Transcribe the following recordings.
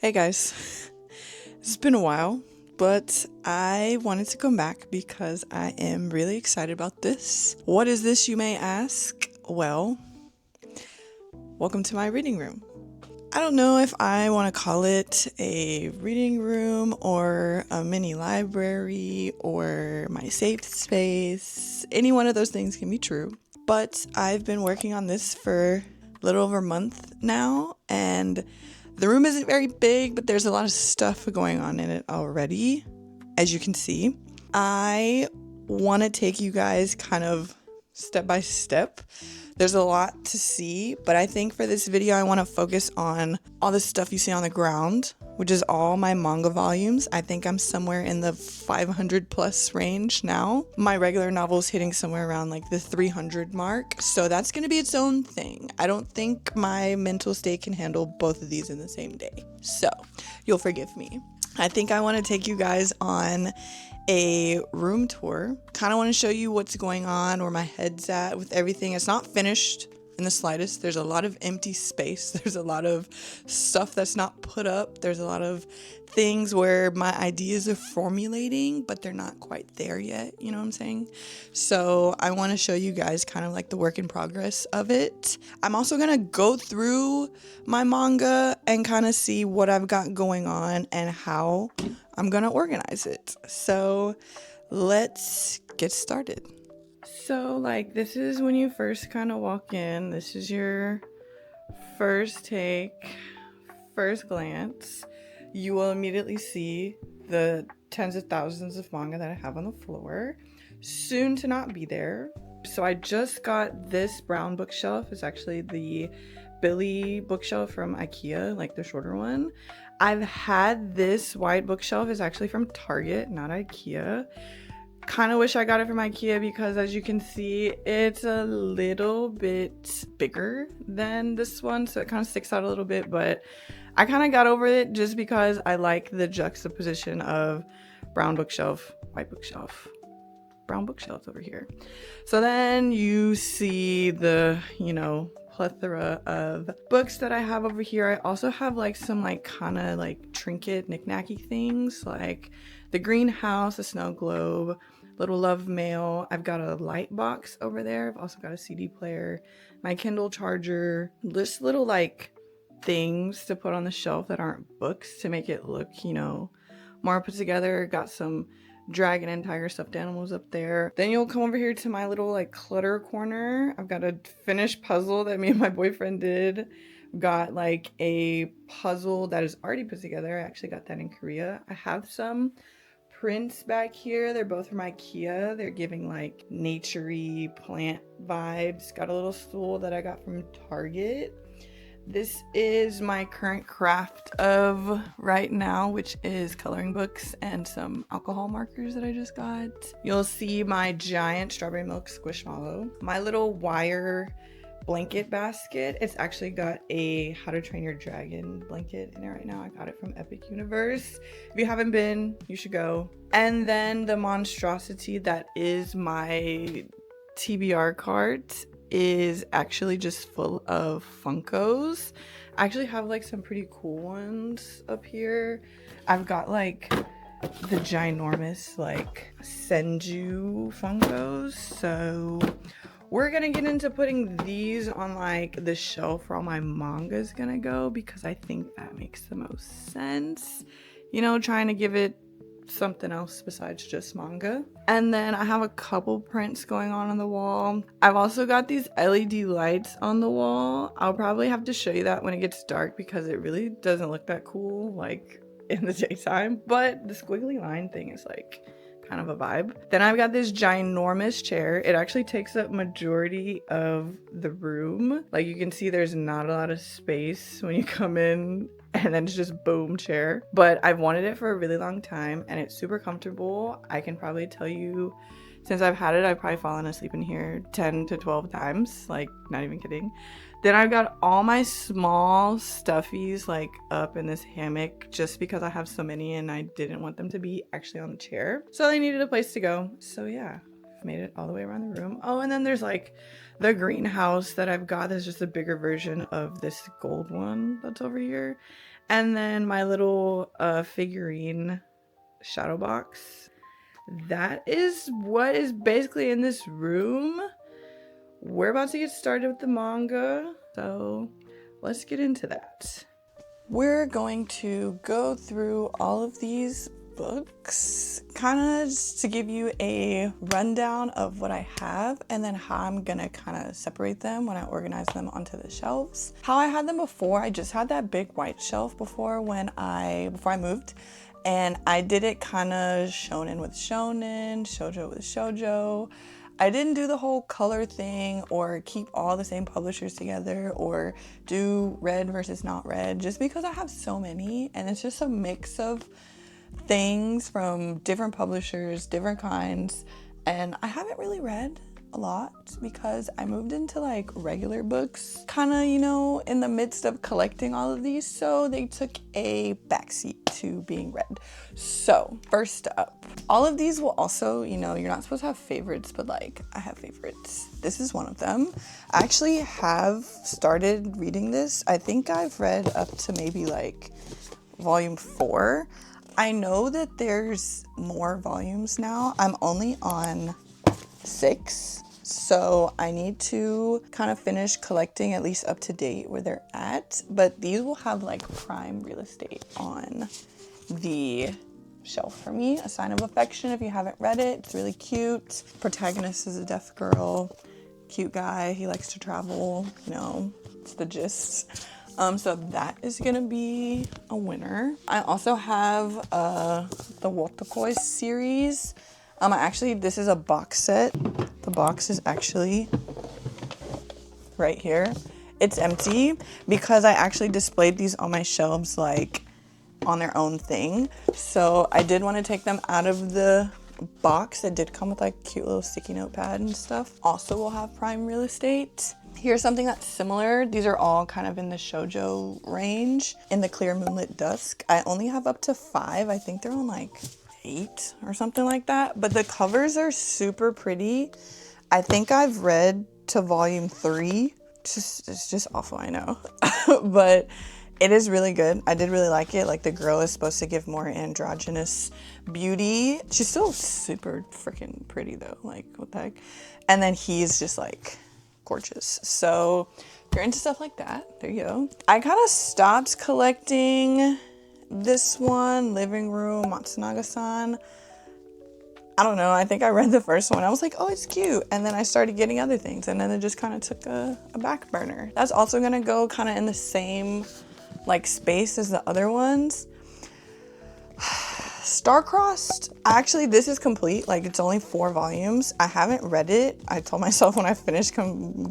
Hey guys, it's been a while, but I wanted to come back because I am really excited about this. What is this, you may ask? Well, welcome to my reading room. I don't know if I want to call it a reading room or a mini library or my safe space. Any one of those things can be true. But I've been working on this for a little over a month now, and the room isn't very big, but there's a lot of stuff going on in it already, as you can see. I want to take you guys kind of step by step. There's a lot to see, but I think for this video, I want to focus on all the stuff you see on the ground, which is all my manga volumes. I think I'm somewhere in the 500 plus range now. My regular novel's hitting somewhere around like the 300 mark. So that's going to be its own thing. I don't think my mental state can handle both of these in the same day. So you'll forgive me. I think I want to take you guys on a room tour. Kind of want to show you what's going on, where my head's at with everything. It's not finished in the slightest. There's a lot of empty space. There's a lot of stuff that's not put up. There's a lot of things where my ideas are formulating, but they're not quite there yet. You know what I'm saying? So I want to show you guys kind of like the work in progress of it. I'm also going to go through my manga and kind of see what I've got going on and how I'm going to organize it. So let's get started. So like this is when you first kind of walk in. This is your first take, first glance. You will immediately see the tens of thousands of manga that I have on the floor, soon to not be there. So I just got this brown bookshelf. It's actually the Billy bookshelf from IKEA, like the shorter one. I've had this white bookshelf. Is actually from Target, not IKEA. Kind of wish I got it from IKEA because, as you can see, it's a little bit bigger than this one, so it kind of sticks out a little bit, but I kind of got over it just because I like the juxtaposition of brown bookshelf, white bookshelf, brown bookshelves over here. So then you see the, plethora of books that I have over here. I also have like some like kind of like trinket knick-knacky things like the greenhouse, a snow globe, little love mail. I've got a light box over there. I've also got a CD player, my Kindle charger, just little like things to put on the shelf that aren't books to make it look, more put together. Got some dragon and tiger stuffed animals up there. Then you'll come over here to my little like clutter corner. I've got a finished puzzle that me and my boyfriend did. Got like a puzzle that is already put together. I actually got that in Korea. I have some prints back here. They're both from IKEA. They're giving like naturey plant vibes. Got a little stool that I got from Target. This is my current craft of right now, which is coloring books and some alcohol markers that I just got. You'll see my giant strawberry milk squishmallow. My little wire blanket basket. It's actually got a How to Train Your Dragon blanket in it right now. I got it from Epic Universe. If you haven't been, you should go. And then the monstrosity that is my TBR cart is actually just full of Funkos. I actually have like some pretty cool ones up here. I've got like the ginormous like Senju Funkos. So we're gonna get into putting these on like the shelf where all my manga is gonna go because I think that makes the most sense. Trying to give it something else besides just manga. And then I have a couple prints going on the wall. I've also got these LED lights on the wall. I'll probably have to show you that when it gets dark because it really doesn't look that cool like in the daytime, but the squiggly line thing is like kind of a vibe. Then I've got this ginormous chair. It actually takes up majority of the room. Like you can see there's not a lot of space when you come in, and then it's just boom chair. But I've wanted it for a really long time and it's super comfortable. I can probably tell you, since I've had it, I've probably fallen asleep in here 10 to 12 times, like not even kidding. Then I've got all my small stuffies like up in this hammock just because I have so many and I didn't want them to be actually on the chair. So they needed a place to go. So yeah, I've made it all the way around the room. Oh, and then there's like the greenhouse that I've got. There's just a bigger version of this gold one that's over here. And then my little figurine shadow box. That is what is basically in this room. We're about to get started with the manga, so let's get into that. We're going to go through all of these books, kind of just to give you a rundown of what I have and then how I'm gonna kind of separate them when I organize them onto the shelves. How I had them before, I just had that big white shelf before before I moved, and I did it kind of shonen with shonen, shoujo with shoujo. I didn't do the whole color thing or keep all the same publishers together or do red versus not red, just because I have so many and it's just a mix of things from different publishers, different kinds, and I haven't really read a lot because I moved into like regular books kind of, you know, in the midst of collecting all of these, so they took a backseat to being read. So first up, all of these will also, you know, you're not supposed to have favorites, but like I have favorites. This is one of them. I actually have started reading this. I think I've read up to maybe like volume 4. I know that there's more volumes now. I'm only on 6, so I need to kind of finish collecting at least up to date where they're at, but these will have like prime real estate on the shelf for me. A Sign of Affection, if you haven't read it, it's really cute. Protagonist is a deaf girl, cute guy, he likes to travel, you know, it's the gist. So that is gonna be a winner. I also have the Wotakoi series. This is a box set. The box is actually right here. It's empty because I actually displayed these on my shelves like on their own thing. So I did want to take them out of the box. It did come with like cute little sticky notepad and stuff. Also will have prime real estate. Here's something that's similar. These are all kind of in the shoujo range. In the Clear Moonlit Dusk, I only have up to 5. I think they're on like 8 or something like that. But the covers are super pretty. I think I've read to volume 3. It's just awful, I know. But it is really good. I did really like it. Like the girl is supposed to give more androgynous beauty. She's still super freaking pretty though. Like what the heck? And then he's just like gorgeous. So if you're into stuff like that, there you go. I kind of stopped collecting this one, Living Room, Matsunaga-san. I don't know, I think I read the first one. I was like, oh, it's cute. And then I started getting other things and then it just kind of took a back burner. That's also gonna go kind of in the same like space as the other ones. Star-Crossed, actually this is complete, like it's only 4 volumes. I haven't read it. I told myself when I finished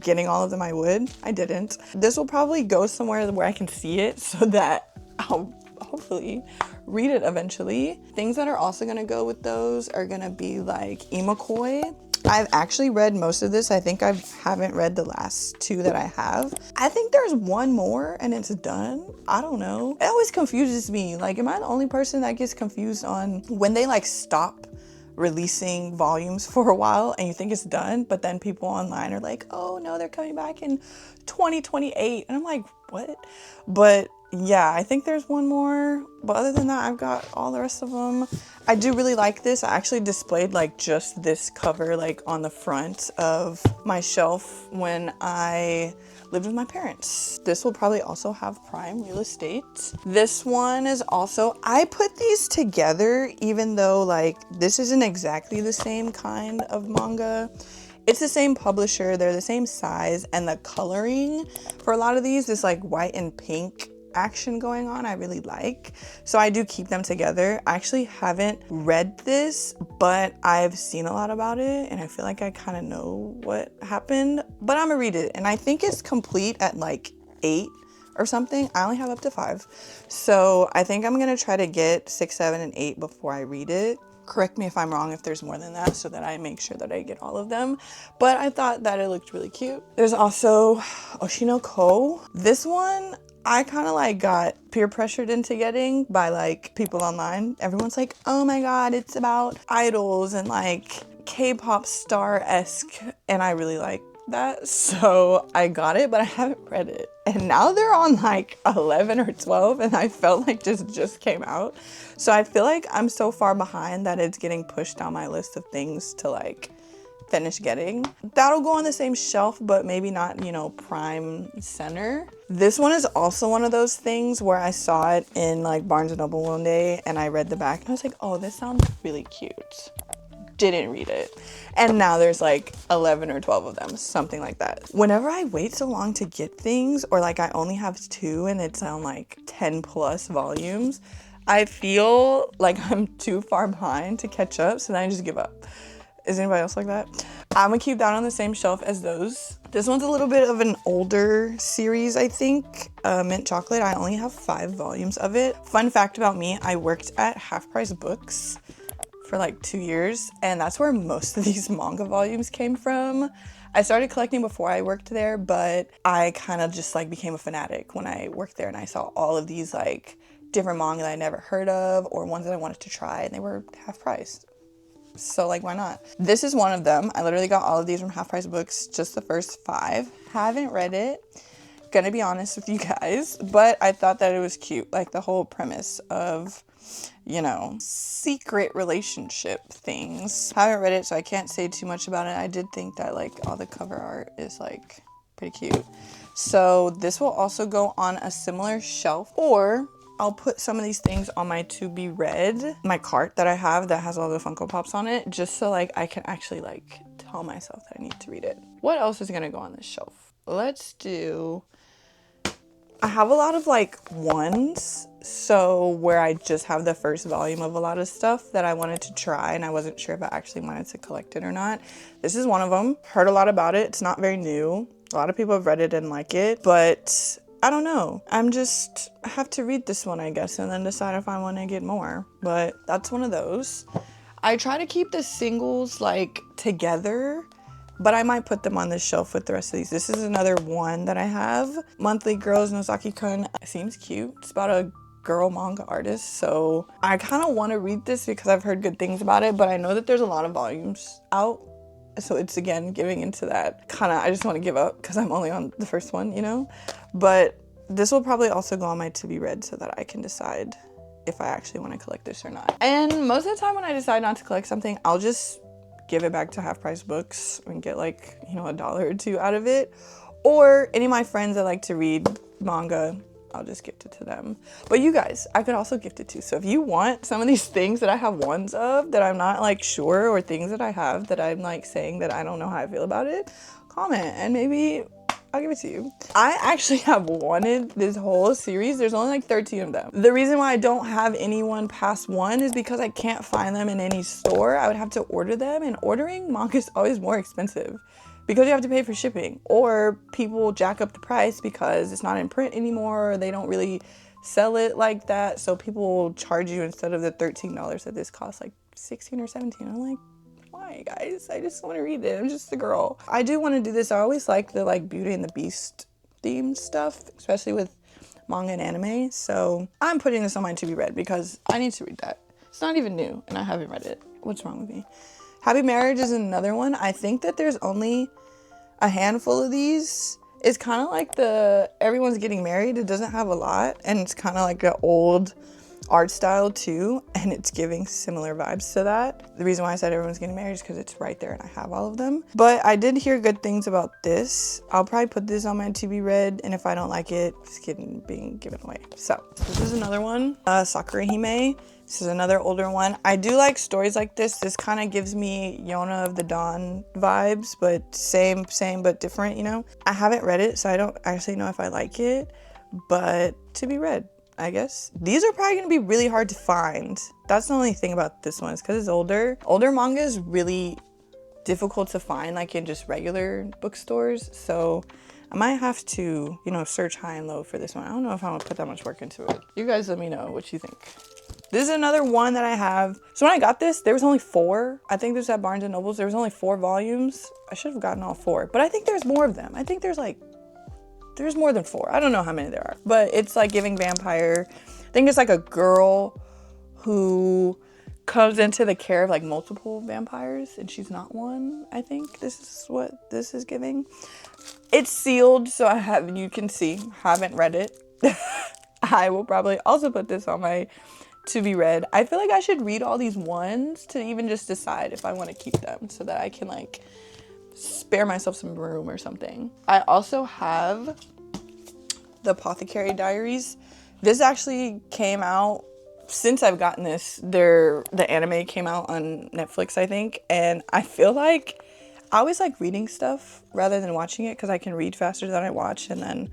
getting all of them I would. I didn't. This will probably go somewhere where I can see it so that I'll hopefully read it eventually. Things that are also gonna go with those are gonna be like Imakoi. I've actually read most of this. I think I haven't read the last 2 that I have. I think there's one more and it's done. I don't know. It always confuses me. Like, am I the only person that gets confused on when they like stop releasing volumes for a while and you think it's done, but then people online are like, oh no, they're coming back in 2028. And I'm like, what? But yeah, I think there's one more, but other than that, I've got all the rest of them. I do really like this. I actually displayed like just this cover like on the front of my shelf when I lived with my parents. This will probably also have prime real estate. This one is also, I put these together even though like this isn't exactly the same kind of manga. It's the same publisher, they're the same size, and the coloring for a lot of these is like white and pink action going on I really like, so I do keep them together. I actually haven't read this, but I've seen a lot about it and I feel like I kind of know what happened, but I'm gonna read it and I think it's complete at like 8 or something. I only have up to 5, so I think I'm gonna try to get 6, 7, and 8 before I read it. Correct me if I'm wrong if there's more than that so that I make sure that I get all of them, but I thought that it looked really cute. There's also Oshinoko. This one I kind of like got peer pressured into getting by like people online. Everyone's like, oh my god, it's about idols and like K-pop star-esque, and I really like that, so I got it, but I haven't read it. And now they're on like 11 or 12, and I felt like just came out. So I feel like I'm so far behind that it's getting pushed down my list of things to like finish getting. That'll go on the same shelf, but maybe not, you know, prime center. This one is also one of those things where I saw it in like Barnes & Noble one day and I read the back and I was like, oh, this sounds really cute. Didn't read it. And now there's like 11 or 12 of them, something like that. Whenever I wait so long to get things, or like I only have 2 and it's on like 10 plus volumes, I feel like I'm too far behind to catch up, so then I just give up. Is anybody else like that? I'm gonna keep that on the same shelf as those. This one's a little bit of an older series, I think. Mint Chocolate, I only have 5 volumes of it. Fun fact about me, I worked at Half Price Books for like 2 years, and that's where most of these manga volumes came from. I started collecting before I worked there, but I kind of just like became a fanatic when I worked there and I saw all of these like different manga that I never heard of or ones that I wanted to try, and they were half price. So like, why not? This is one of them. I literally got all of these from Half Price Books, just the first 5. Haven't read it, gonna be honest with you guys, but I thought that it was cute. Like the whole premise of, you know, secret relationship things. Haven't read it, so I can't say too much about it. I did think that like all the cover art is like pretty cute. So this will also go on a similar shelf, or I'll put some of these things on my to be read, my cart that I have that has all the Funko Pops on it, just so like I can actually like tell myself that I need to read it. What else is gonna go on this shelf? Let's do, I have a lot of like ones, so where I just have the first volume of a lot of stuff that I wanted to try and I wasn't sure if I actually wanted to collect it or not. This is one of them. Heard a lot about it. It's not very new. A lot of people have read it and like it, but I don't know. I have to read this one, I guess, and then decide if I want to get more. But that's one of those. I try to keep the singles like together, but I might put them on this shelf with the rest of these. This is another one that I have. Monthly Girls Nozaki-kun. Seems cute. It's about a girl manga artist, so I kind of want to read this because I've heard good things about it, but I know that there's a lot of volumes out. So it's again giving into that kind of, I just want to give up because I'm only on the first one, you know? But this will probably also go on my to be read so that I can decide if I actually want to collect this or not. And most of the time when I decide not to collect something, I'll just give it back to Half Price Books and get like, you know, $1 or $2 out of it. Or any of my friends that like to read manga, I'll just gift it to them. But you guys, I could also gift it to. So if you want some of these things that I have ones of that I'm not like sure, or things that I have that I'm like saying that I don't know how I feel about it, comment and maybe I'll give it to you. I actually have wanted this whole series. There's only like 13 of them. The reason why I don't have anyone past 1 is because I can't find them in any store. I would have to order them, and ordering manga is always more expensive because you have to pay for shipping, or people jack up the price because it's not in print anymore, or they don't really sell it like that. So people will charge you, instead of the $13 that this costs, like 16 or 17. I'm like, why guys? I just want to read it. I'm just a girl. I do want to do this. I always like the like Beauty and the Beast themed stuff, especially with manga and anime. So I'm putting this on my to be read because I need to read that. It's not even new and I haven't read it. What's wrong with me? Happy Marriage is another one. I think that there's only a handful of these. It's kind of like the Everyone's Getting Married. It doesn't have a lot, and it's kind of like an old art style too, and it's giving similar vibes to that. The reason why I said Everyone's Getting Married is because it's right there and I have all of them. But I did hear good things about this. I'll probably put this on my to be read, and if I don't like it, it's being given away. So this is another one, Sakura Hime. This is another older one. I do like stories like this. This kind of gives me Yona of the Dawn vibes, but same but different, you know? I haven't read it, so I don't actually know if I like it, but to be read, I guess. These are probably gonna be really hard to find. That's the only thing about this one, is because it's older. Older manga is really difficult to find, like in just regular bookstores, so I might have to, you know, search high and low for this one. I don't know if I'm gonna put that much work into it. You guys let me know what you think. This is another one that I have. So when I got this, there was only 4. I think this was at Barnes & Noble's. There was only 4 volumes. I should have gotten all 4, but I think there's more of them. I think there's more than 4. I don't know how many there are, but it's like giving vampire. I think it's like a girl who comes into the care of like multiple vampires, and she's not one. I think this is what this is giving. It's sealed, so you can see, haven't read it. I will probably also put this on my to be read. I feel like I should read all these ones to even just decide if I want to keep them, so that I can like spare myself some room or something. I also have the Apothecary Diaries. This actually came out since I've gotten this. The anime came out on Netflix, I think, and I feel like I always like reading stuff rather than watching it because I can read faster than I watch, and then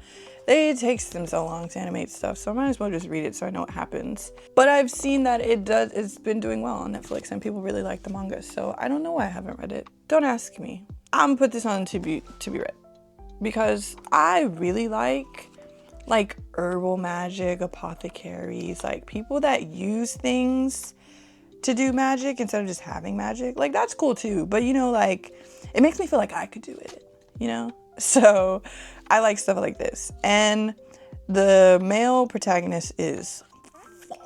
it takes them so long to animate stuff, so I might as well just read it so I know what happens. But I've seen that it's been doing well on Netflix and people really like the manga, so I don't know why I haven't read it. Don't ask me. I'm gonna put this on to be read because I really like herbal magic, apothecaries, like people that use things to do magic instead of just having magic. Like that's cool too, but you know, like it makes me feel like I could do it, you know? So I like stuff like this. And the male protagonist is fine.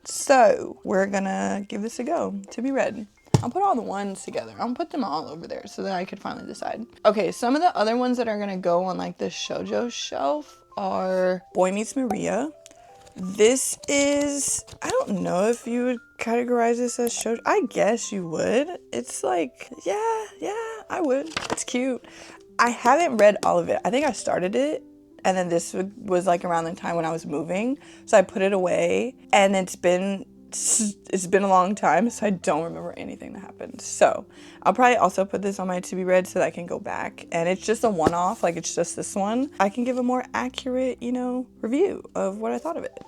So we're gonna give this a go to be read. I'll put all the ones together. I'll put them all over there so that I could finally decide. Okay, some of the other ones that are gonna go on like the shoujo shelf are Boy Meets Maria. This is, I don't know if you would categorize this as shoujo. I guess you would. It's like, yeah, I would. It's cute. I haven't read all of it. I think I started it, and then this was like around the time when I was moving, so I put it away, and it's been a long time, so I don't remember anything that happened. So I'll probably also put this on my to be read so that I can go back, and it's just a one-off, like it's just this one. I can give a more accurate, you know, review of what I thought of it.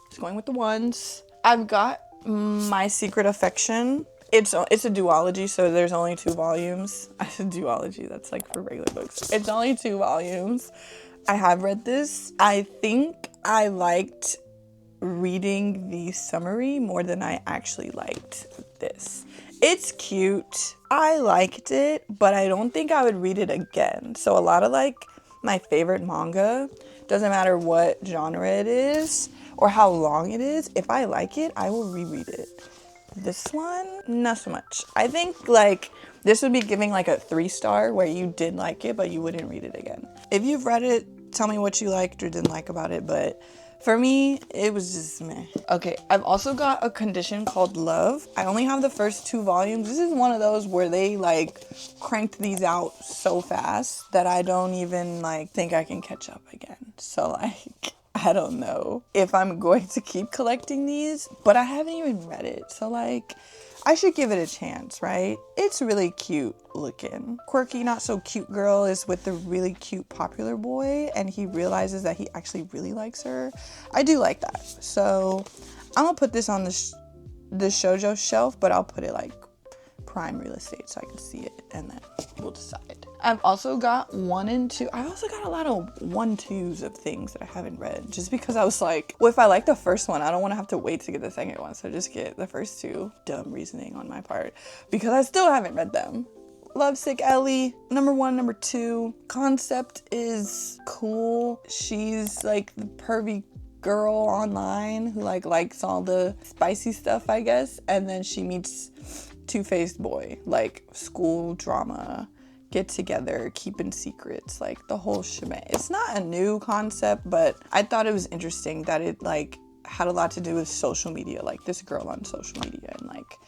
Just going with the ones. I've got My Secret Affection. It's a duology, so there's only 2 volumes. I said duology, that's like for regular books. It's only 2 volumes. I have read this. I think I liked reading the summary more than I actually liked this. It's cute. I liked it, but I don't think I would read it again. So a lot of like my favorite manga, doesn't matter what genre it is or how long it is, if I like it, I will reread it. This one, not so much. I think like this would be giving like a 3-star where you did like it, but you wouldn't read it again. If you've read it, tell me what you liked or didn't like about it, but for me, it was just meh. Okay, I've also got a condition called Love. I only have the first 2 volumes. This is one of those where they like cranked these out so fast that I don't even like think I can catch up again. So like, I don't know if I'm going to keep collecting these, but I haven't even read it. So like, I should give it a chance, right? It's really cute looking. Quirky, not so cute girl is with the really cute popular boy, and he realizes that he actually really likes her. I do like that. So I'm gonna put this on the shoujo shelf, but I'll put it like prime real estate so I can see it, and then we'll decide. I've also got 1 and 2. I've also got a lot of 1-2s of things that I haven't read, just because I was like, well, if I like the first one, I don't want to have to wait to get the second one, so just get the first 2. Dumb reasoning on my part, because I still haven't read them. Lovesick Ellie, number 1, number 2. Concept is cool. She's like the pervy girl online who like likes all the spicy stuff, I guess, and then she meets two-faced boy, like school drama, get together, keeping secrets, like the whole shebang. It's not a new concept, but I thought it was interesting that it like had a lot to do with social media, like this girl on social media and like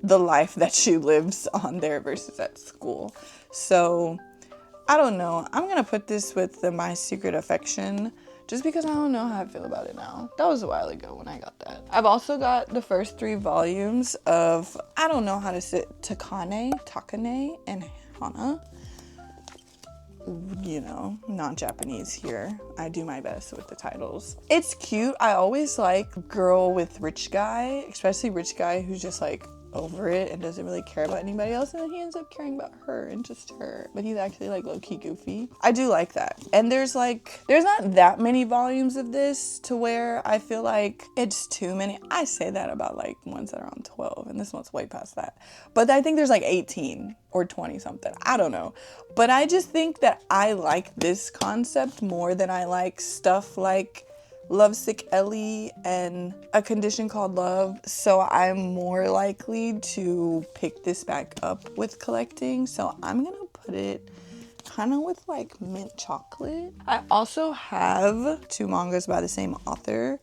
the life that she lives on there versus at school. So I don't know. I'm gonna put this with the My Secret Affection just because I don't know how I feel about it now. That was a while ago when I got that. I've also got the first 3 volumes of, I don't know how to say it, Takane, and Hana. You know, not Japanese here. I do my best with the titles. It's cute. I always like girl with rich guy, especially rich guy who's just like over it and doesn't really care about anybody else, and then he ends up caring about her and just her, but he's actually like low-key goofy. I do like that. And there's not that many volumes of this to where I feel like it's too many. I say that about like ones that are on 12, and this one's way past that, but I think there's like 18 or 20 something, I don't know. But I just think that I like this concept more than I like stuff like Lovesick Ellie and A Condition Called Love, so I'm more likely to pick this back up with collecting. So I'm gonna put it kind of with like mint chocolate. I also have 2 mangas by the same author.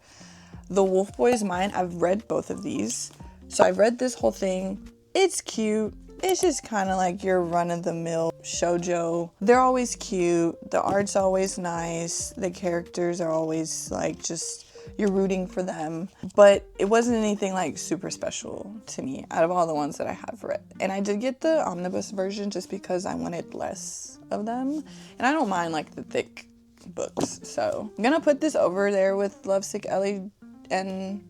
The Wolf Boy is mine. I've read both of these. So I've read this whole thing. It's cute. It's just kind of like your run-of-the-mill shoujo. They're always cute. The art's always nice. The characters are always like just, you're rooting for them. But it wasn't anything like super special to me out of all the ones that I have read. And I did get the omnibus version just because I wanted less of them. And I don't mind like the thick books. So I'm gonna put this over there with Lovesick Ellie and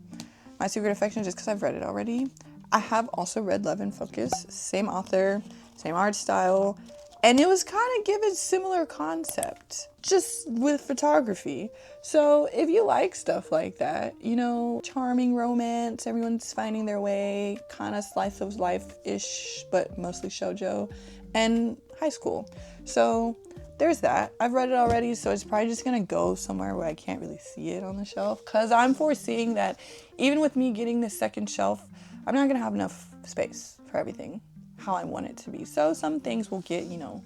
My Secret Affection just because I've read it already. I have also read Love and Focus, same author, same art style, and it was kind of given similar concept, just with photography. So if you like stuff like that, you know, charming romance, everyone's finding their way, kind of slice of life-ish, but mostly shoujo, and high school. So there's that. I've read it already, so it's probably just gonna go somewhere where I can't really see it on the shelf, because I'm foreseeing that even with me getting this second shelf, I'm not gonna have enough space for everything how I want it to be. So some things will get, you know,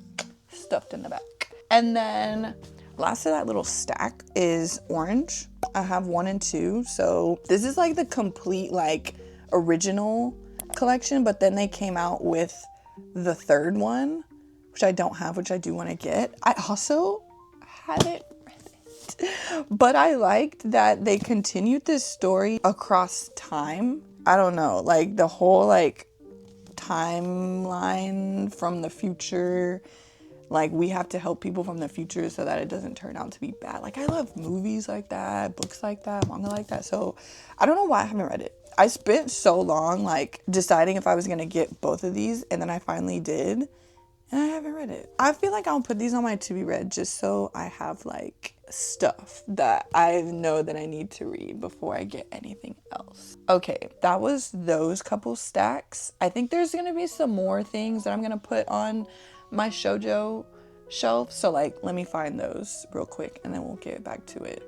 stuffed in the back. And then last of that little stack is Orange. I have 1 and 2. So this is like the complete like original collection, but then they came out with the 3rd one, which I don't have, which I do want to get. I also haven't read it, but I liked that they continued this story across time. I don't know, like the whole like timeline from the future, like we have to help people from the future so that it doesn't turn out to be bad. Like I love movies like that, books like that, manga like that. So I don't know why I haven't read it. I spent so long like deciding if I was gonna get both of these, and then I finally did, and I haven't read it. I feel like I'll put these on my to be read just so I have like stuff that I know that I need to read before I get anything else. Okay, that was those couple stacks. I think there's gonna be some more things that I'm gonna put on my shoujo shelf. So like, let me find those real quick and then we'll get back to it.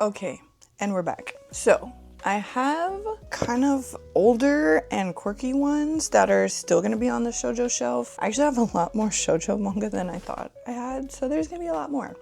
Okay, and we're back. So I have kind of older and quirky ones that are still gonna be on the shoujo shelf. I actually have a lot more shoujo manga than I thought I had, so there's gonna be a lot more.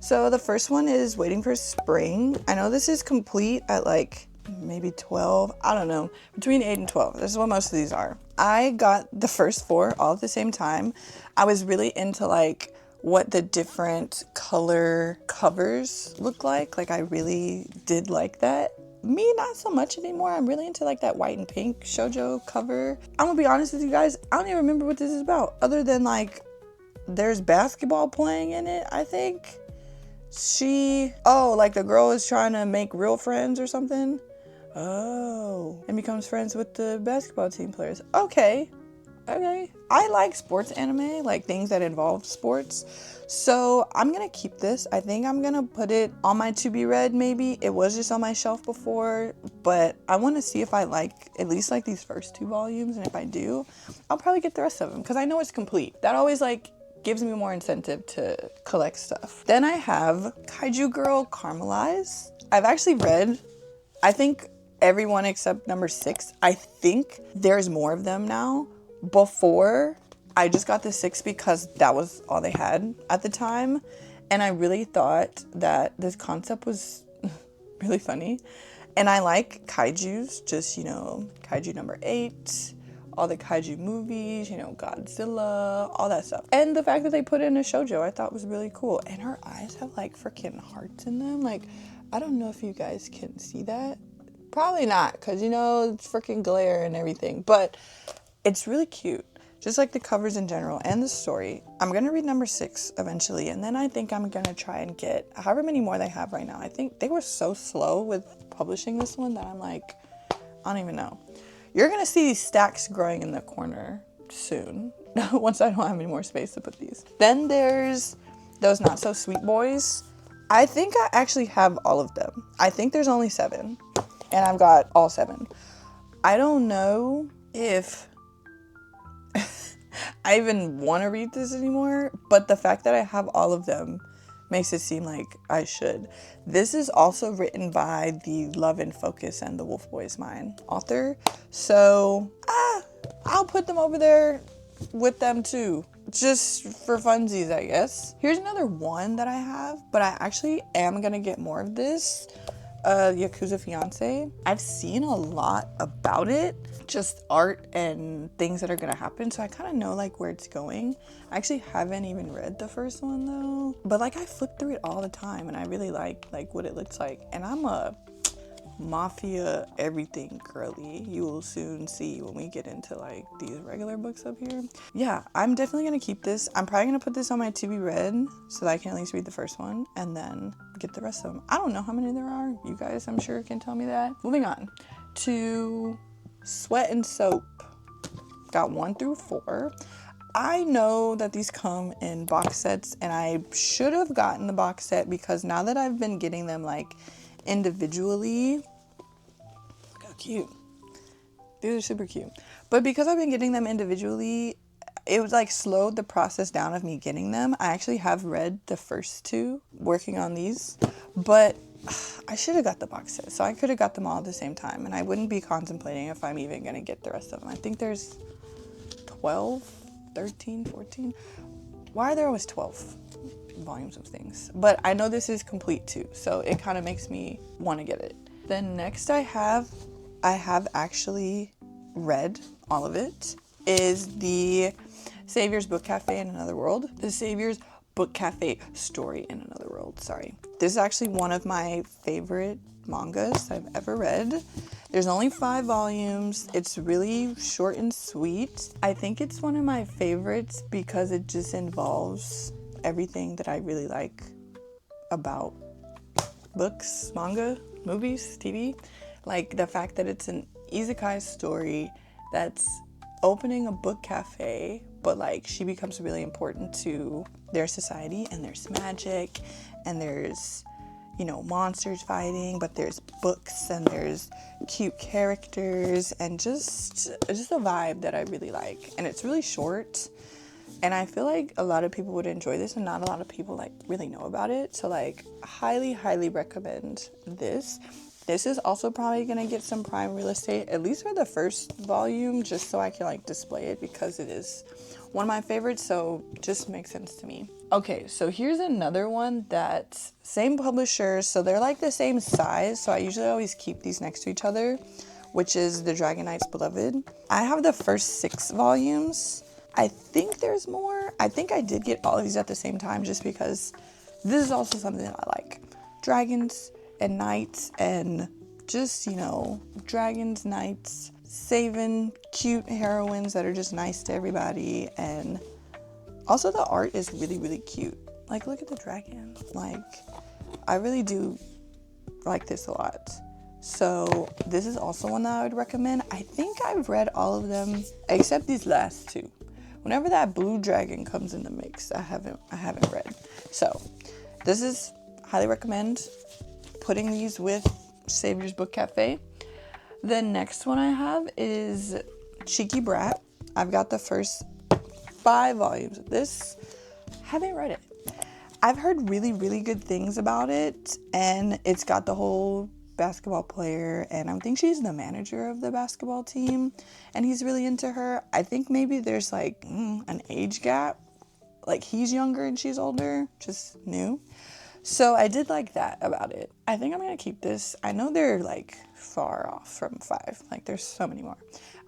So the first one is Waiting for Spring. I know this is complete at like maybe 12, I don't know, between 8 and 12. This is what most of these are. I got the first 4 all at the same time. I was really into like what the different color covers look like. Like I really did like that. Me, not so much anymore. I'm really into like that white and pink shoujo cover. I'm gonna be honest with you guys, I don't even remember what this is about, other than like there's basketball playing in it, I think. Like the girl is trying to make real friends or something. Oh, and becomes friends with the basketball team players. Okay. I like sports anime, like things that involve sports. So I'm gonna keep this. I think I'm gonna put it on my to be read maybe. It was just on my shelf before, but I wanna see if I like at least like these first 2 volumes. And if I do, I'll probably get the rest of them because I know it's complete. That always like gives me more incentive to collect stuff. Then I have Kaiju Girl Caramelize. I've actually read, I think, everyone except number 6. I think there's more of them now. Before, I just got the 6 because that was all they had at the time. And I really thought that this concept was really funny. And I like kaijus, just, you know, kaiju number 8, all the kaiju movies, you know, Godzilla, all that stuff. And the fact that they put in a shoujo, I thought was really cool. And her eyes have like freaking hearts in them. Like, I don't know if you guys can see that. Probably not, because, you know, it's freaking glare and everything. But it's really cute. Just like the covers in general and the story. I'm going to read number 6 eventually. And then I think I'm going to try and get however many more they have right now. I think they were so slow with publishing this one that I'm like, I don't even know. You're going to see these stacks growing in the corner soon. Once I don't have any more space to put these. Then there's those Not So Sweet Boys. I think I actually have all of them. I think there's only 7. And I've got all 7. I don't know if I even want to read this anymore, but the fact that I have all of them makes it seem like I should. This is also written by the Love and Focus and the Wolf Boys Mine author. So I'll put them over there with them too. Just for funsies, I guess. Here's another one that I have, but I actually am gonna get more of this. Yakuza Fiance. I've seen a lot about it, just art and things that are gonna happen, so I kind of know like where it's going. I actually haven't even read the first one though, but like I flip through it all the time and I really like what it looks like. And I'm a mafia everything girly. You will soon see when we get into like these regular books up here. Yeah, I'm definitely gonna keep this. I'm probably gonna put this on my to be read so that I can at least read the first one and then get the rest of them. I don't know how many there are. You guys, I'm sure, can tell me that. Moving on to Sweat and Soap. Got 1 through 4. I know that these come in box sets and I should have gotten the box set because now that I've been getting them like individually, look how cute. These are super cute. But because I've been getting them individually, it was like slowed the process down of me getting them. I actually have read the first 2 working on these, but I should have got the box set. So I could have got them all at the same time and I wouldn't be contemplating if I'm even going to get the rest of them. I think there's 12, 13, 14. Why are there always 12 volumes of things? But I know this is complete too, so it kind of makes me want to get it. Then next I have actually read all of it, is the Savior's Book Cafe in Another World. The Savior's Book Cafe Story in Another World, sorry. This is actually one of my favorite mangas I've ever read. There's only 5 volumes. It's really short and sweet. I think it's one of my favorites because it just involves everything that I really like about books, manga, movies, TV. Like the fact that it's an isekai story that's opening a book cafe, but like she becomes really important to their society and there's magic and there's, you know, monsters fighting, but there's books and there's cute characters and just a vibe that I really like. And it's really short. And I feel like a lot of people would enjoy this and not a lot of people like really know about it. So like highly recommend this. This is also probably gonna get some prime real estate, at least for the first volume, just so I can like display it because it is one of my favorites, so just makes sense to me. Okay, so here's another one that's same publisher, so they're like the same size, so I usually always keep these next to each other, which is The Dragon Knight's Beloved. I have the first 6 volumes. I think there's more. I think I did get all of these at the same time just because this is also something that I like. Dragons and knights and just, you know, dragons, knights, saving cute heroines that are just nice to everybody. And also the art is really cute. Like, look at the dragon. Like, I really do like this a lot. So this is also one that I would recommend. I think I've read all of them except these last 2. Whenever that blue dragon comes in the mix, I haven't read. So this is highly recommend putting these with Savior's Book Cafe. The next one I have is Cheeky Brat. I've got the first 5 volumes of this. Haven't read it. I've heard really good things about it, and it's got the whole basketball player, and I think she's the manager of the basketball team, and he's really into her. I think maybe there's like an age gap, like he's younger and she's older, just new. So I did like that about it. I think I'm gonna keep this. I know they're like far off from 5, like there's so many more.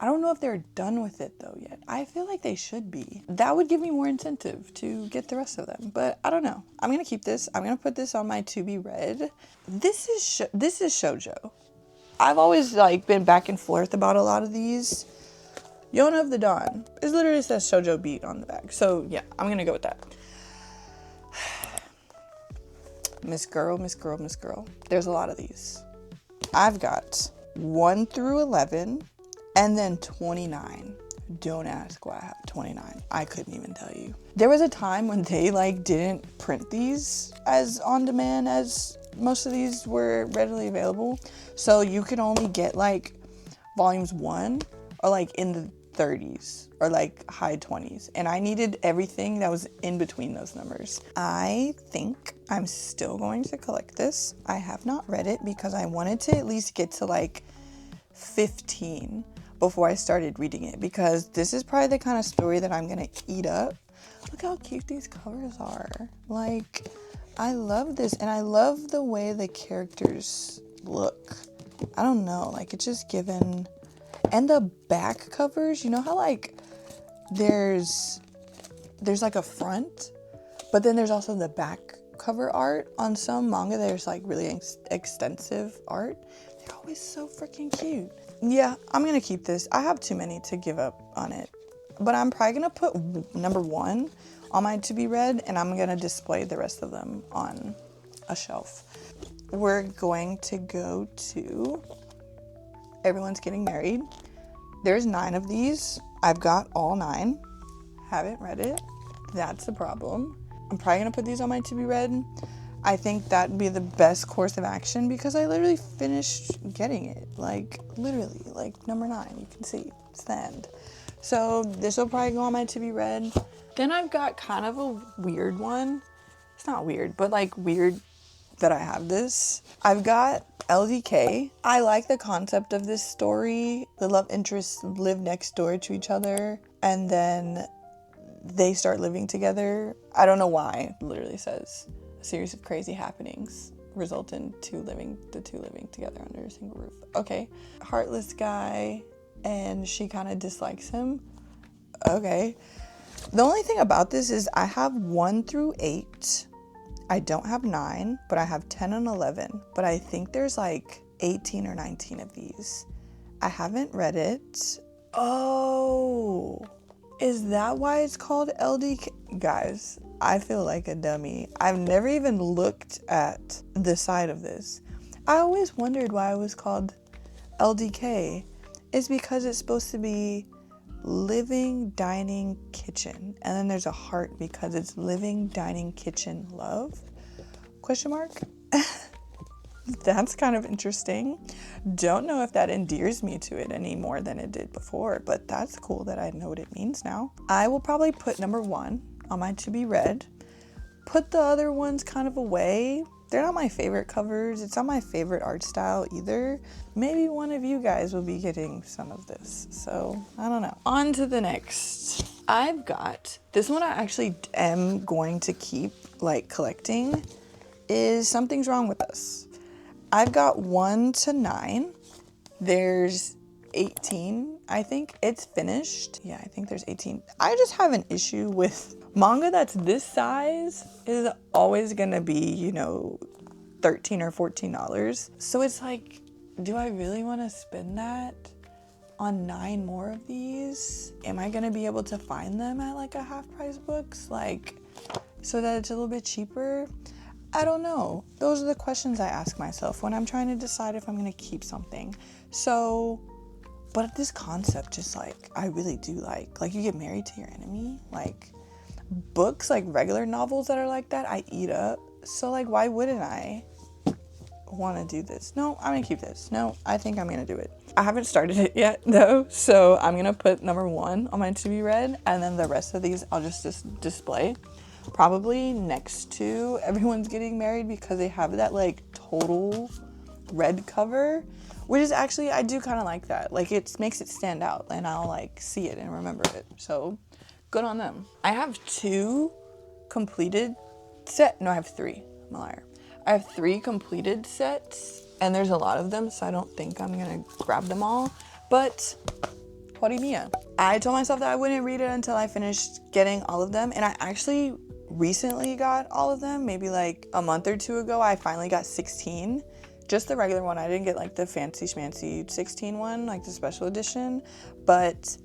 I don't know if they're done with it though yet. I feel like they should be. That would give me more incentive to get the rest of them, but I don't know. I'm gonna keep this. I'm gonna put this on my to be read. This is shoujo. I've always like been back and forth about a lot of these. Yona of the Dawn. It literally says shoujo beat on the back. So yeah, I'm gonna go with that. Miss Girl. There's a lot of these. I've got 1 through 11 and then 29. Don't ask why I have 29. I couldn't even tell you. There was a time when they like didn't print these as on demand as most of these were readily available. So you could only get like volumes 1 or like in the 30s or like high 20s, and I needed everything that was in between those numbers. I think I'm still going to collect this. I have not read it because I wanted to at least get to like 15 before I started reading it, because this is probably the kind of story that I'm gonna eat up. Look how cute these covers are. Like, I love this, and I love the way the characters look. I don't know, like, it's just given. And the back covers, you know how like there's like a front, but then there's also the back cover art on some manga. There's like really extensive art. They're always so freaking cute. Yeah, I'm gonna keep this. I have too many to give up on it, but I'm probably gonna put number 1 on my to be read, and I'm gonna display the rest of them on a shelf. We're going to go to Everyone's Getting Married. There's 9 of these. I've got all 9. Haven't read it. That's the problem. I'm probably gonna put these on my to be read. I think that'd be the best course of action because I literally finished getting it. Like, literally, like number 9. You can see, it's the end. So this will probably go on my to be read. Then I've got kind of a weird one. It's not weird, but like weird that I have this. I've got LDK. I like the concept of this story. The love interests live next door to each other, and then they start living together. I don't know why. It literally says a series of crazy happenings result in the two living together under a single roof. Okay. Heartless guy, and she kind of dislikes him. Okay. The only thing about this is I have 1 through 8. I don't have 9, but I have 10 and 11. But I think there's like 18 or 19 of these. I haven't read it. Oh, is that why it's called LDK? Guys, I feel like a dummy. I've never even looked at the side of this. I always wondered why it was called LDK. It's because it's supposed to be living, dining, kitchen. And then there's a heart because it's living, dining, kitchen, love? Question mark? That's kind of interesting. Don't know if that endears me to it any more than it did before, but that's cool that I know what it means now. I will probably put number 1 on my to be read. Put the other ones kind of away. They're not my favorite covers. It's not my favorite art style either. Maybe one of you guys will be getting some of this. So, I don't know. On to the next. I've got, this one I actually am going to keep like collecting, is Something's Wrong with Us. I've got 1 to 9. There's 18, I think. It's finished. Yeah, I think there's 18. I just have an issue with manga that's this size is always gonna be, you know, $13 or $14. So it's like, do I really want to spend that on 9 more of these? Am I gonna be able to find them at like a half price books, like so that it's a little bit cheaper? I don't know. Those are the questions I ask myself when I'm trying to decide if I'm gonna keep something. So, but this concept just like, I really do like you get married to your enemy. Like books, like regular novels that are like that, I eat up. So like, why wouldn't I want to do this? No, I'm gonna keep this. No, I think I'm gonna do it. I haven't started it yet though, so I'm gonna put number 1 on my to be read, and then the rest of these I'll just display. Probably next to Everyone's Getting Married, because they have that like total red cover, which is actually, I do kind of like that. Like it makes it stand out and I'll like see it and remember it. So good on them. I have 2 completed no, I have 3. I'm a liar. I have 3 completed sets, and there's a lot of them, so I don't think I'm gonna grab them all. But Horimiya. I told myself that I wouldn't read it until I finished getting all of them, and I actually recently got all of them. Maybe like a month or 2 ago, I finally got 16. Just the regular one. I didn't get like the fancy schmancy 16 one, like the special edition. But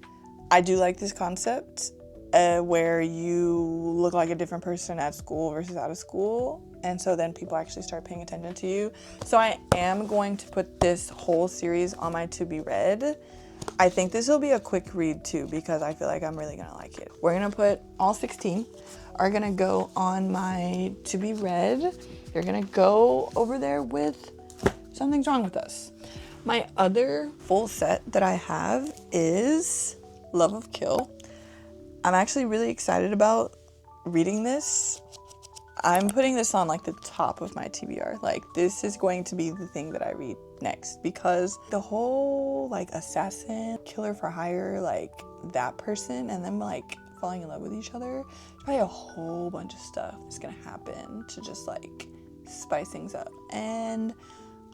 I do like this concept where you look like a different person at school versus out of school. And so then people actually start paying attention to you. So I am going to put this whole series on my to be read. I think this will be a quick read too, because I feel like I'm really gonna like it. We're gonna put all 16 are gonna go on my to be read. They're gonna go over there with Something's Wrong with Us. My other full set that I have is Love of Kill. I'm actually really excited about reading this. I'm putting this on like the top of my TBR. Like, this is going to be the thing that I read next, because the whole like assassin, killer for hire, like that person and them like falling in love with each other, probably a whole bunch of stuff is gonna happen to just like spice things up, and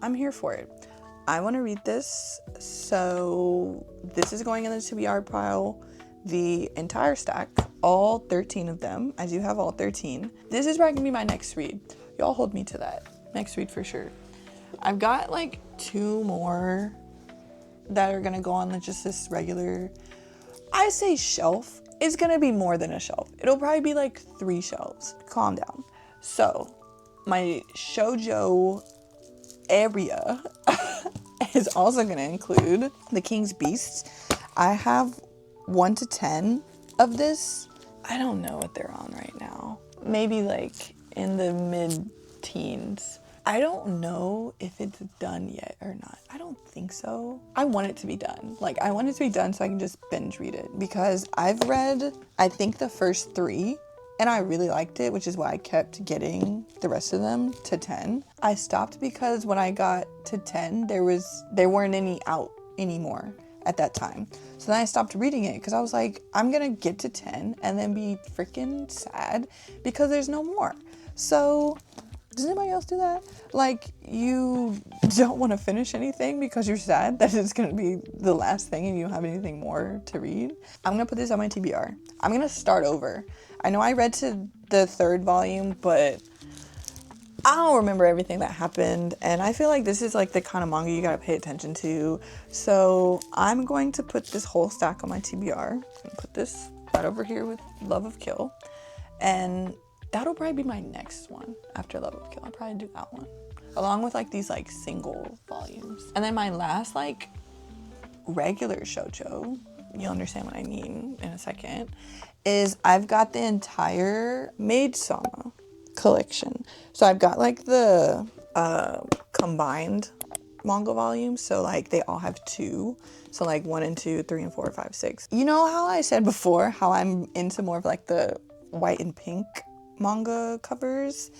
I'm here for it. I want to read this, so this is going in the TBR pile. The entire stack, all 13 of them. I do have all 13. This is probably gonna be my next read. Y'all hold me to that. Next read for sure. I've got like 2 more that are gonna go on just this regular, I say shelf. It's gonna be more than a shelf. It'll probably be like 3 shelves. Calm down. So my shoujo area is also gonna include The King's Beast. I have 1 to 10 of this. I don't know what they're on right now. Maybe like in the mid-teens. I don't know if it's done yet or not. I don't think so. I want it to be done. Like, I want it to be done so I can just binge read it, because I've read, I think, the first 3 and I really liked it, which is why I kept getting the rest of them to 10. I stopped because when I got to 10, there weren't any out anymore at that time. So then I stopped reading it because I was like, I'm gonna get to 10 and then be freaking sad because there's no more. So does anybody else do that? Like, you don't want to finish anything because you're sad that it's gonna be the last thing and you don't have anything more to read? I'm gonna put this on my TBR. I'm gonna start over. I know I read to the 3rd volume, but I don't remember everything that happened, and I feel like this is like the kind of manga you gotta pay attention to. So I'm going to put this whole stack on my TBR and put this right over here with Love of Kill, and that'll probably be my next one after Love of Kill. I'll probably do that one along with like these like single volumes. And then my last like regular shoujo, you'll understand what I mean in a second, is I've got the entire Maid-sama collection. So I've got like the combined manga volumes, so like they all have 2, so like 1 and 2, 3 and 4, 5, 6. You know how I said before how I'm into more of like the white and pink manga covers?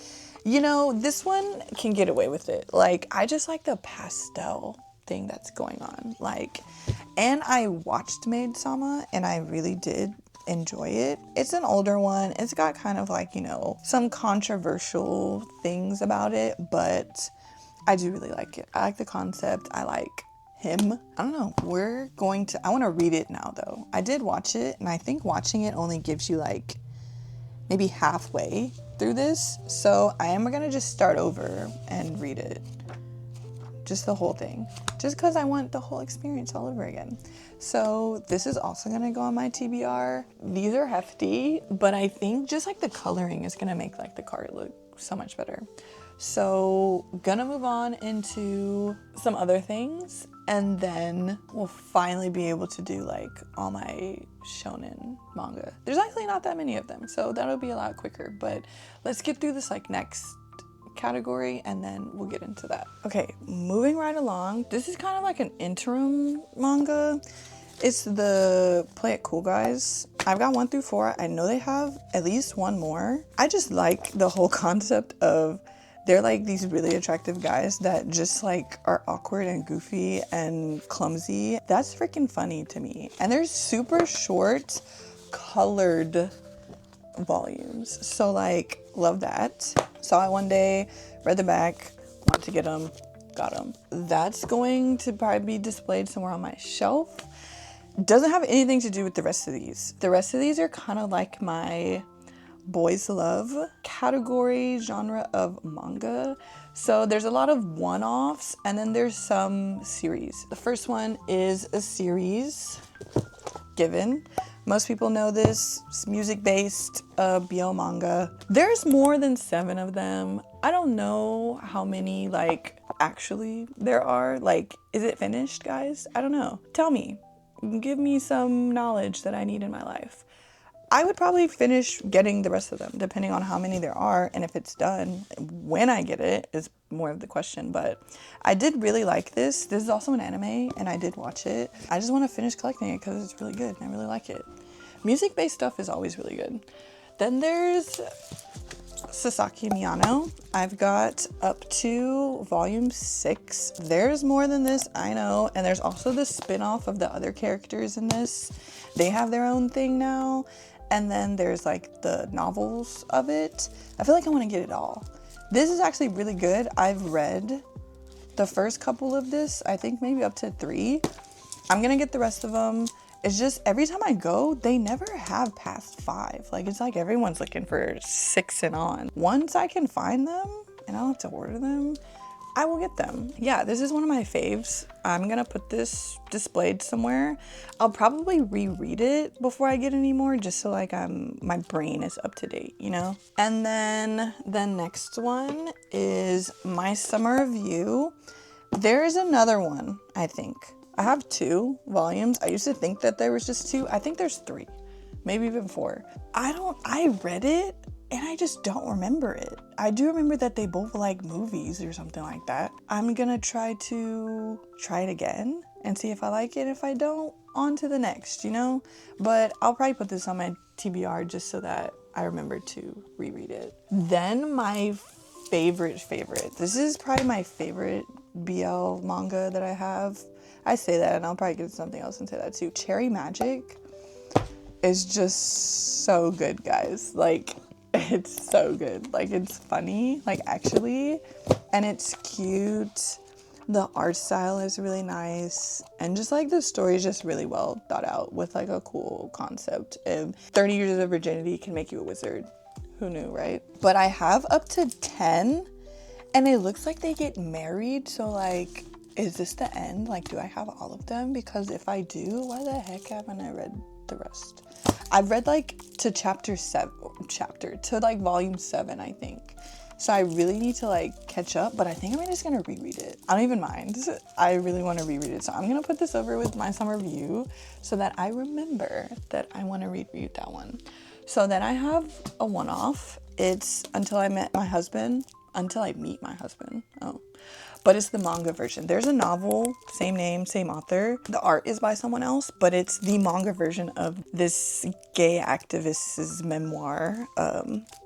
You know, this one can get away with it. Like, I just like the pastel thing that's going on. Like, and I watched Maid-sama and I really did enjoy it. It's an older one. It's got kind of like, you know, some controversial things about it, but I do really like it. I like the concept. I like him. I don't know. I want to read it now though. I did watch it, and I think watching it only gives you like maybe halfway through this. So I am gonna just start over and read it. Just the whole thing. Just because I want the whole experience all over again. So this is also gonna go on my TBR. These are hefty, but I think just like the coloring is gonna make like the card look so much better. So gonna move on into some other things, and then we'll finally be able to do like all my shounen manga. There's actually not that many of them, so that'll be a lot quicker, but let's get through this like next category and then we'll get into that. Okay, moving right along. This is kind of like an interim manga. It's the Play It Cool guys. I've got 1 through 4. I know they have at least 1 more. I just like the whole concept of they're like these really attractive guys that just like are awkward and goofy and clumsy. That's freaking funny to me. And they're super short, colored volumes. So like, love that. Saw it one day, read the back, wanted to get them, got them. That's going to probably be displayed somewhere on my shelf. Doesn't have anything to do with the rest of these. The rest of these are kind of like my boys love category genre of manga. So there's a lot of one-offs and then there's some series. The first one is a series, Given. Most people know this. It's music-based BL manga. There's more than 7 of them. I don't know how many like actually there are. Like, is it finished, guys? I don't know. Tell me. Give me some knowledge that I need in my life. I would probably finish getting the rest of them, depending on how many there are, and if it's done. When I get it is more of the question, but I did really like this. This is also an anime, and I did watch it. I just want to finish collecting it because it's really good, and I really like it. Music-based stuff is always really good. Then there's Sasaki Miyano. I've got up to volume 6. There's more than this, I know, and there's also the spin-off of the other characters in this. They have their own thing now. And then there's like the novels of it. I feel like I want to get it all. This is actually really good. I've read the first couple of this, I think maybe up to 3. I'm gonna get the rest of them. It's just every time I go, they never have past 5. Like it's like everyone's looking for 6 and on. Once I can find them and I don't have to order them, I will get them. Yeah, this is one of my faves. I'm gonna put this displayed somewhere. I'll probably reread it before I get any more, just so like my brain is up to date, you know? And then the next one is My Summer Review. There is another one, I think. I have 2 volumes. I used to think that there was just 2. I think there's 3, maybe even 4. I read it and I just don't remember it. I do remember that they both like movies or something like that. I'm gonna try it again and see if I like it. If I don't, on to the next, you know? But I'll probably put this on my TBR just so that I remember to reread it. Then my favorite. This is probably my favorite BL manga that I have. I say that and I'll probably get something else and say that too. Cherry Magic is just so good, guys. Like, it's so good. Like, it's funny, like actually, and it's cute. The art style is really nice, and just like the story is just really well thought out with like a cool concept. 30 years of virginity can make you a wizard. Who knew, right? But I have up to 10, and it looks like they get married. So like, is this the end? Like, do I have all of them? Because if I do, why the heck haven't I read the rest? I've read like to to like volume 7, I think. So I really need to like catch up, but I think I'm just gonna reread it. I don't even mind. I really want to reread it. So I'm gonna put this over with My Summer Review so that I remember that I want to reread that one. So then I have a one-off. It's Until I Meet My Husband. Oh. But it's the manga version. There's a novel, same name, same author. The art is by someone else, but it's the manga version of this gay activist's memoir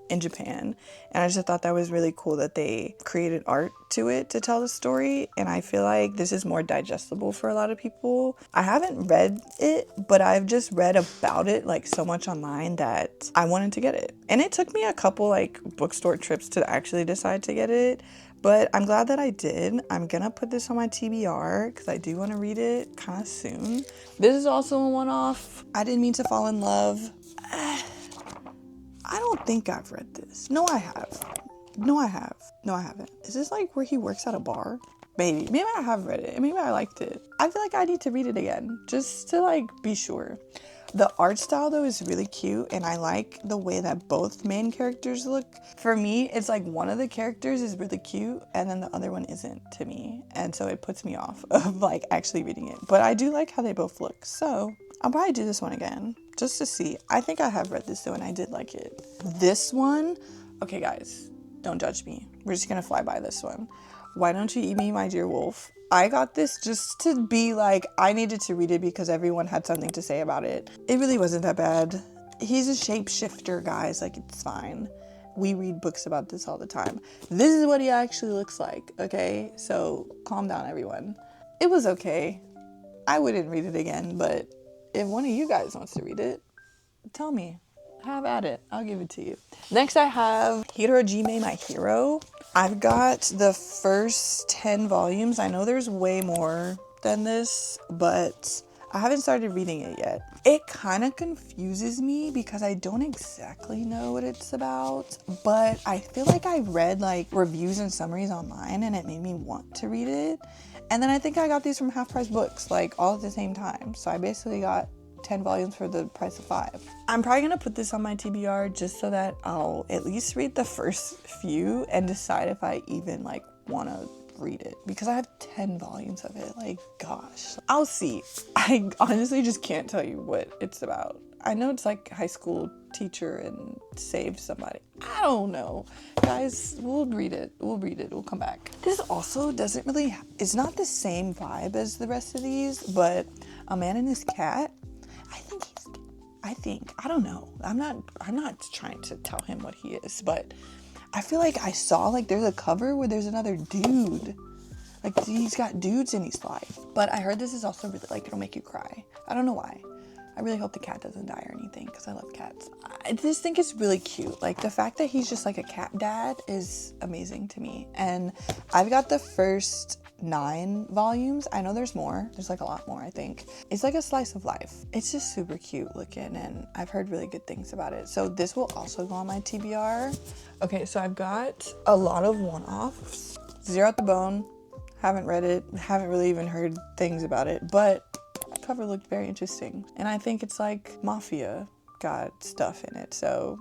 in Japan. And I just thought that was really cool that they created art to it to tell the story. And I feel like this is more digestible for a lot of people. I haven't read it, but I've just read about it like so much online that I wanted to get it. And it took me a couple like bookstore trips to actually decide to get it. But I'm glad that I did. I'm gonna put this on my TBR because I do want to read it kind of soon. This is also a one-off. I Didn't Mean to Fall in Love. I don't think I've read this. No, I have. No, I haven't. Is this like where he works at a bar? Maybe I have read it. Maybe I liked it. I feel like I need to read it again just to like be sure. The art style though is really cute, and I like the way that both main characters look. For me, it's like one of the characters is really cute and then the other one isn't to me. And so it puts me off of like actually reading it. But I do like how they both look. So I'll probably do this one again just to see. I think I have read this though and I did like it. This one, okay guys, don't judge me. We're just gonna fly by this one. Why Don't You Eat Me, My Dear Wolf? I got this just to be like, I needed to read it because everyone had something to say about it. It really wasn't that bad. He's a shapeshifter, guys. Like, it's fine. We read books about this all the time. This is what he actually looks like, okay? So calm down, everyone. It was okay. I wouldn't read it again, but if one of you guys wants to read it, tell me. Have at it. I'll give it to you. Next, I have Hirojime, My Hero. I've got the first 10 volumes. I know there's way more than this, but I haven't started reading it yet. It kind of confuses me because I don't exactly know what it's about, but I feel like I read like reviews and summaries online and it made me want to read it. And then I think I got these from Half Price Books, like all at the same time. So I basically got 10 volumes for the price of 5. I'm probably gonna put this on my TBR just so that I'll at least read the first few and decide if I even like wanna read it, because I have 10 volumes of it. Like, gosh, I'll see. I honestly just can't tell you what it's about. I know it's like high school teacher and save somebody. I don't know. Guys, we'll read it. We'll come back. This also doesn't really, it's not the same vibe as the rest of these, but a man and his cat, I don't know. I'm not trying to tell him what he is, but I feel like I saw like there's a cover where there's another dude. Like he's got dudes in his life. But I heard this is also really like, it'll make you cry. I don't know why. I really hope the cat doesn't die or anything because I love cats. I just think it's really cute. Like the fact that he's just like a cat dad is amazing to me. And I've got the first 9 volumes. I know there's more. There's like a lot more, I think. It's like a slice of life. It's just super cute looking and I've heard really good things about it. So this will also go on my TBR. Okay, so I've got a lot of one-offs. Zero at the Bone. Haven't read it. Haven't really even heard things about it, but cover looked very interesting. And I think it's like mafia got stuff in it. So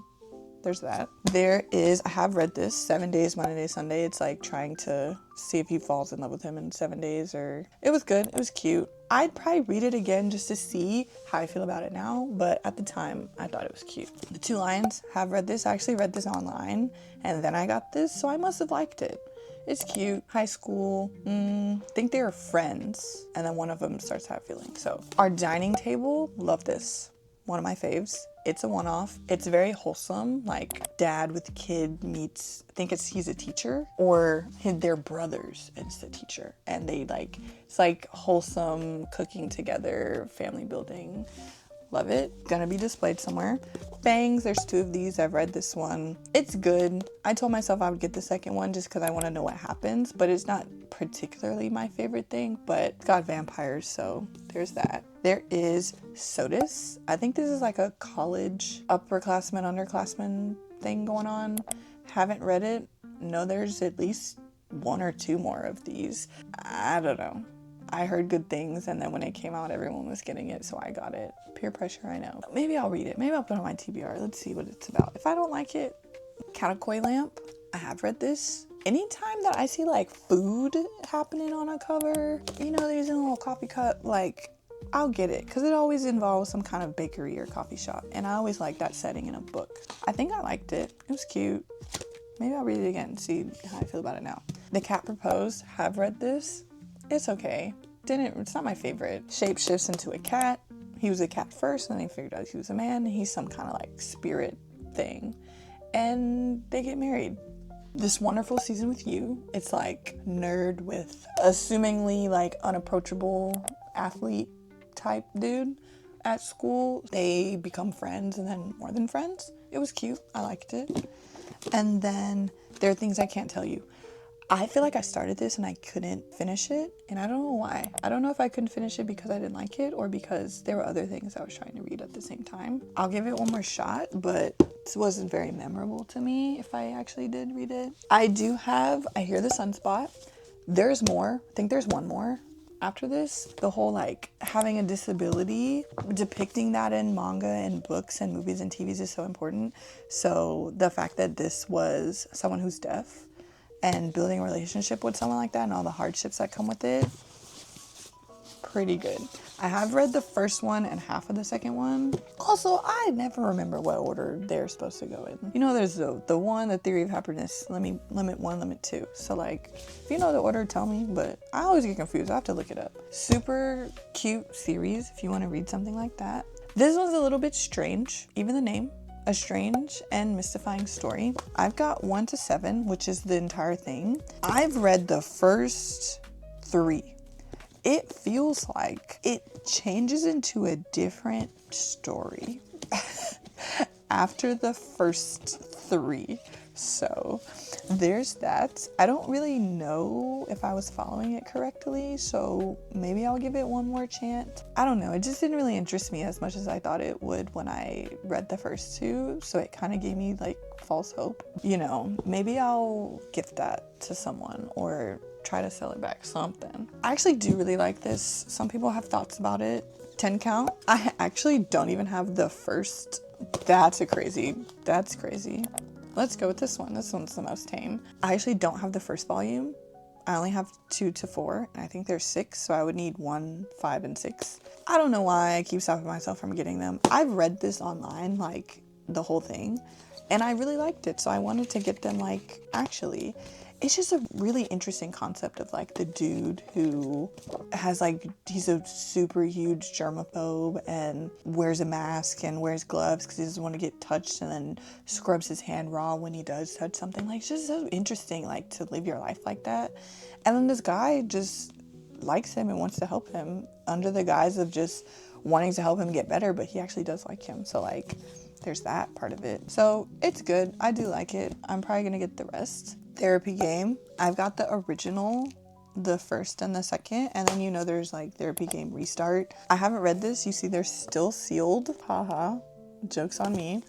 there's that. There is, I have read this, 7 Days, Monday to Sunday. It's like trying to see if he falls in love with him in 7 days or, it was good. It was cute. I'd probably read it again just to see how I feel about it now. But at the time, I thought it was cute. The Two Lions, have read this. I actually read this online and then I got this. So I must have liked it. It's cute. High school. Think they were friends. And then one of them starts to have feelings. So Our Dining Table. Love this. One of my faves. It's a one-off. It's very wholesome. Like dad with kid meets, I think he's a teacher. Or they're brothers and it's the teacher. And they like, it's like wholesome cooking together, family building. Love it. Gonna be displayed somewhere. Bangs, there's 2 of these. I've read this one. It's good. I told myself I would get the second one just because I want to know what happens, but it's not particularly my favorite thing, but it's got vampires, so there's that. There is Sodas. I think this is like a college upperclassmen, underclassmen thing going on. Haven't read it. No, there's at least 1 or 2 more of these. I don't know. I heard good things and then when it came out everyone was getting it, so I got it. Peer pressure, I know. Maybe I'll read it. Maybe I'll put it on my TBR. Let's see what it's about. If I don't like it, Katakoi Lamp. I have read this. Anytime that I see like food happening on a cover, you know, there's a little coffee cup, like I'll get it because it always involves some kind of bakery or coffee shop and I always like that setting in a book. I think I liked it. It was cute. Maybe I'll read it again and see how I feel about it now. The Cat Proposed. Have read this. It's okay. It's not my favorite. Shape shifts into a cat. He was a cat first and then they figured out he was a man. He's some kind of like spirit thing. And they get married. This Wonderful Season with You. It's like nerd with assumingly like unapproachable athlete type dude at school. They become friends and then more than friends. It was cute. I liked it. And then There Are Things I Can't Tell You. I feel like I started this and I couldn't finish it, and I don't know why. I don't know if I couldn't finish it because I didn't like it or because there were other things I was trying to read at the same time. I'll give it one more shot, but it wasn't very memorable to me if I actually did read it. I Hear the Sunspot. There's more. I think there's one more after this. The whole like having a disability, depicting that in manga and books and movies and TVs is so important. So the fact that this was someone who's deaf and building a relationship with someone like that and all the hardships that come with it, pretty good. I have read the first one and half of the second one. Also, I never remember what order they're supposed to go in. You know, there's the one, the Theory of Happiness, limit 1, limit 2. So like, if you know the order, tell me, but I always get confused. I have to look it up. Super cute series if you want to read something like that. This one's a little bit strange, even the name. A strange and mystifying story. I've got 1 to 7, which is the entire thing. I've read the first 3. It feels like it changes into a different story after the first 3. So there's that. I don't really know if I was following it correctly, so maybe I'll give it one more chance. I don't know. It just didn't really interest me as much as I thought it would when I read the first 2, so it kind of gave me like false hope. You know, maybe I'll gift that to someone or try to sell it back, something. I actually do really like this. Some people have thoughts about it. 10 count. I actually don't even have the first. That's crazy. Let's go with this one. This one's the most tame. I actually don't have the first volume. I only have 2 to 4, and I think there's 6, so I would need 1, 5, and 6. I don't know why I keep stopping myself from getting them. I've read this online, like the whole thing, and I really liked it. So I wanted to get them, like, actually. It's just a really interesting concept of like the dude who has like, he's a super huge germaphobe and wears a mask and wears gloves because he doesn't want to get touched, and then scrubs his hand raw when he does touch something. Like, it's just so interesting, like, to live your life like that. And then this guy just likes him and wants to help him under the guise of just wanting to help him get better, but he actually does like him. So like, there's that part of it. So it's good. I do like it. I'm probably gonna get the rest. Therapy Game. I've got the original, the first and the second, and then, you know, there's like Therapy Game Restart. I haven't read this. You see they're still sealed. Haha. Joke's on me.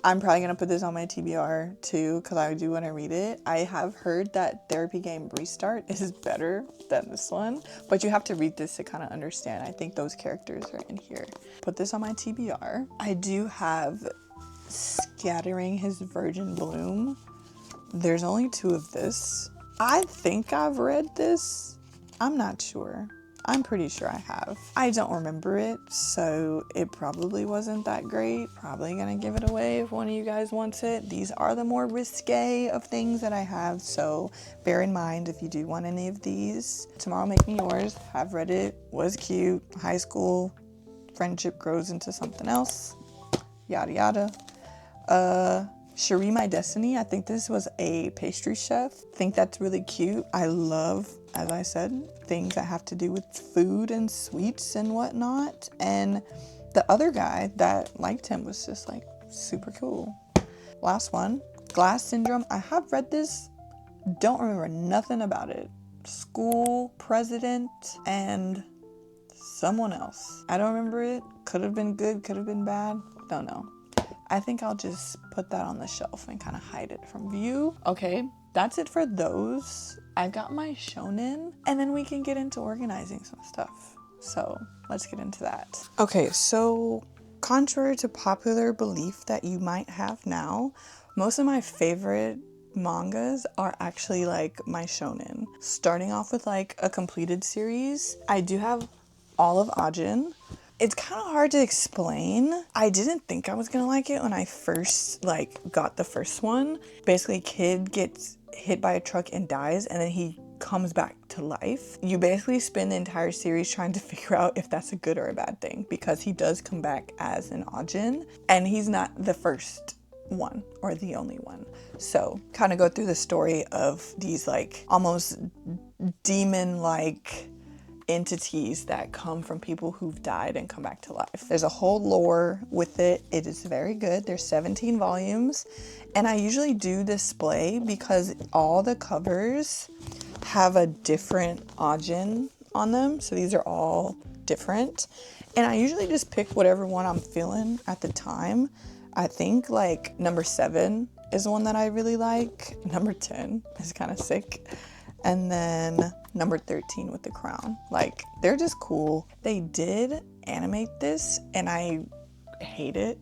I'm probably gonna put this on my TBR too because I do want to read it. I have heard that Therapy Game Restart is better than this one, but you have to read this to kind of understand. I think those characters are in here. Put this on my TBR. I do have Scattering His Virgin Bloom. There's only 2 of this. I think I've read this. I'm not sure. I'm pretty sure I have. I don't remember it, so it probably wasn't that great. Probably gonna give it away if one of you guys wants it. These are the more risque of things that I have, so bear in mind if you do want any of these. Tomorrow Make Me Yours. Have read it. Was cute. High school. Friendship grows into something else. Yada yada. Cherie My Destiny. I think this was a pastry chef. I think that's really cute. I love, as I said, things that have to do with food and sweets and whatnot. And the other guy that liked him was just like super cool. Last one, Glass Syndrome. I have read this, don't remember nothing about it. School president and someone else. I don't remember it. Could have been good, could have been bad. Don't know. I think I'll just put that on the shelf and kind of hide it from view. Okay, that's it for those. I've got my shounen, and then we can get into organizing some stuff. So let's get into that. Okay, so contrary to popular belief that you might have now, most of my favorite mangas are actually like my shounen. Starting off with like a completed series, I do have all of Ajin. It's kind of hard to explain. I didn't think I was gonna like it when I first got the first one. Basically, kid gets hit by a truck and dies, and then he comes back to life. You basically spend the entire series trying to figure out if that's a good or a bad thing, because he does come back as an Ajin, and he's not the first one or the only one. So kind of go through the story of these like almost demon-like entities that come from people who've died and come back to life. There's a whole lore with it. It is very good. There's 17 volumes, and I usually do display because all the covers have a different Ajin on them. So these are all different, and I usually just pick whatever one I'm feeling at the time. I think like number 7 is one that I really like. Number 10 is kind of sick. And then number 13 with the crown. Like, they're just cool. They did animate this, and I hate it.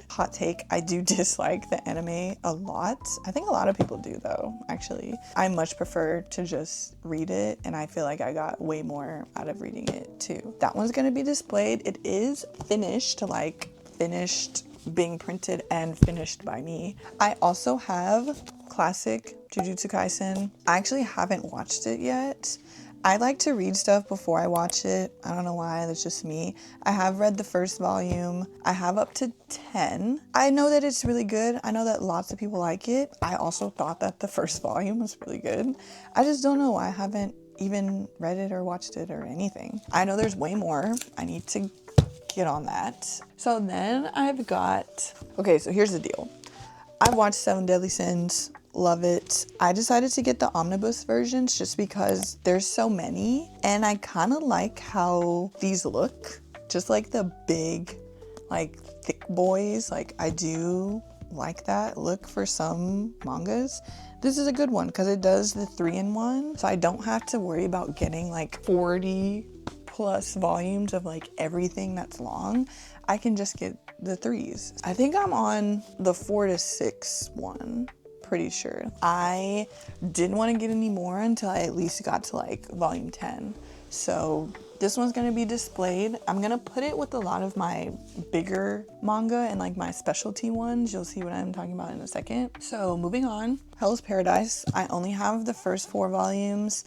Hot take, I do dislike the anime a lot. I think a lot of people do though, actually. I much prefer to just read it, and I feel like I got way more out of reading it too. That one's gonna be displayed. It is finished, like finished being printed and finished by me. I also have classic Jujutsu Kaisen. I actually haven't watched it yet. I like to read stuff before I watch it. I don't know why, that's just me. I have read the first volume. I have up to 10. I know that it's really good. I know that lots of people like it. I also thought that the first volume was really good. I just don't know why I haven't even read it or watched it or anything. I know there's way more. I need to get on that. So then I've got, okay, so here's the deal. I've watched 7 Deadly Sins, love it. I decided to get the omnibus versions just because there's so many, and I kind of like how these look, just like the big, like thick boys. Like, I do like that look for some mangas. This is a good one because it does the 3-in-1, so I don't have to worry about getting like 40 plus volumes of like everything that's long. I can just get the 3s. I think I'm on the 4 to 6 one, pretty sure. I didn't want to get any more until I at least got to like volume 10. So This one's gonna be displayed. I'm gonna put it with a lot of my bigger manga and like my specialty ones. You'll see what I'm talking about in a second. So moving on, Hell's Paradise. I only have the first 4 volumes.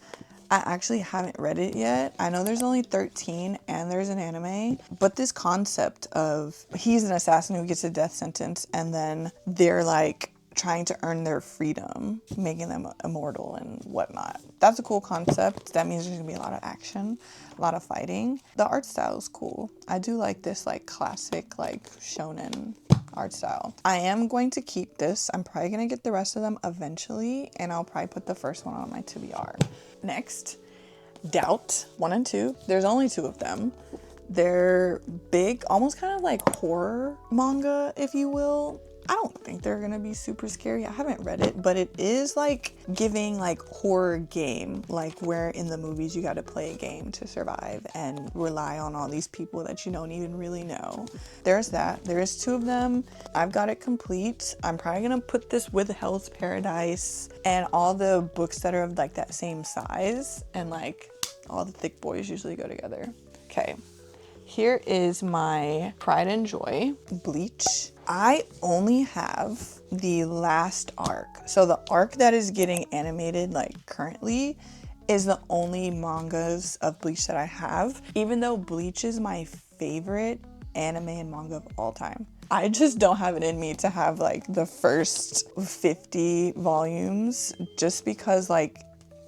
I actually haven't read it yet. I know there's only 13 and there's an anime, but this concept of he's an assassin who gets a death sentence and then they're like trying to earn their freedom, making them immortal and whatnot. That's a cool concept. That means there's gonna be a lot of action, a lot of fighting. The art style is cool. I do like this like classic like shounen art style. I am going to keep this. I'm probably gonna get the rest of them eventually, and I'll probably put the first one on my TBR. Next, Doubt 1 and 2. There's only 2 of them. They're big, almost kind of like horror manga, if you will. I don't think they're gonna be super scary. I haven't read it, but it is like giving like horror game, like where in the movies you gotta play a game to survive and rely on all these people that you don't even really know. There's that. There is 2 of them. I've got it complete. I'm probably gonna put this with Hell's Paradise and all the books that are of like that same size, and like all the thick boys usually go together. Okay. Here is my pride and joy, Bleach. I only have the last arc. So the arc that is getting animated like currently is the only mangas of Bleach that I have, even though Bleach is my favorite anime and manga of all time. I just don't have it in me to have like the first 50 volumes just because like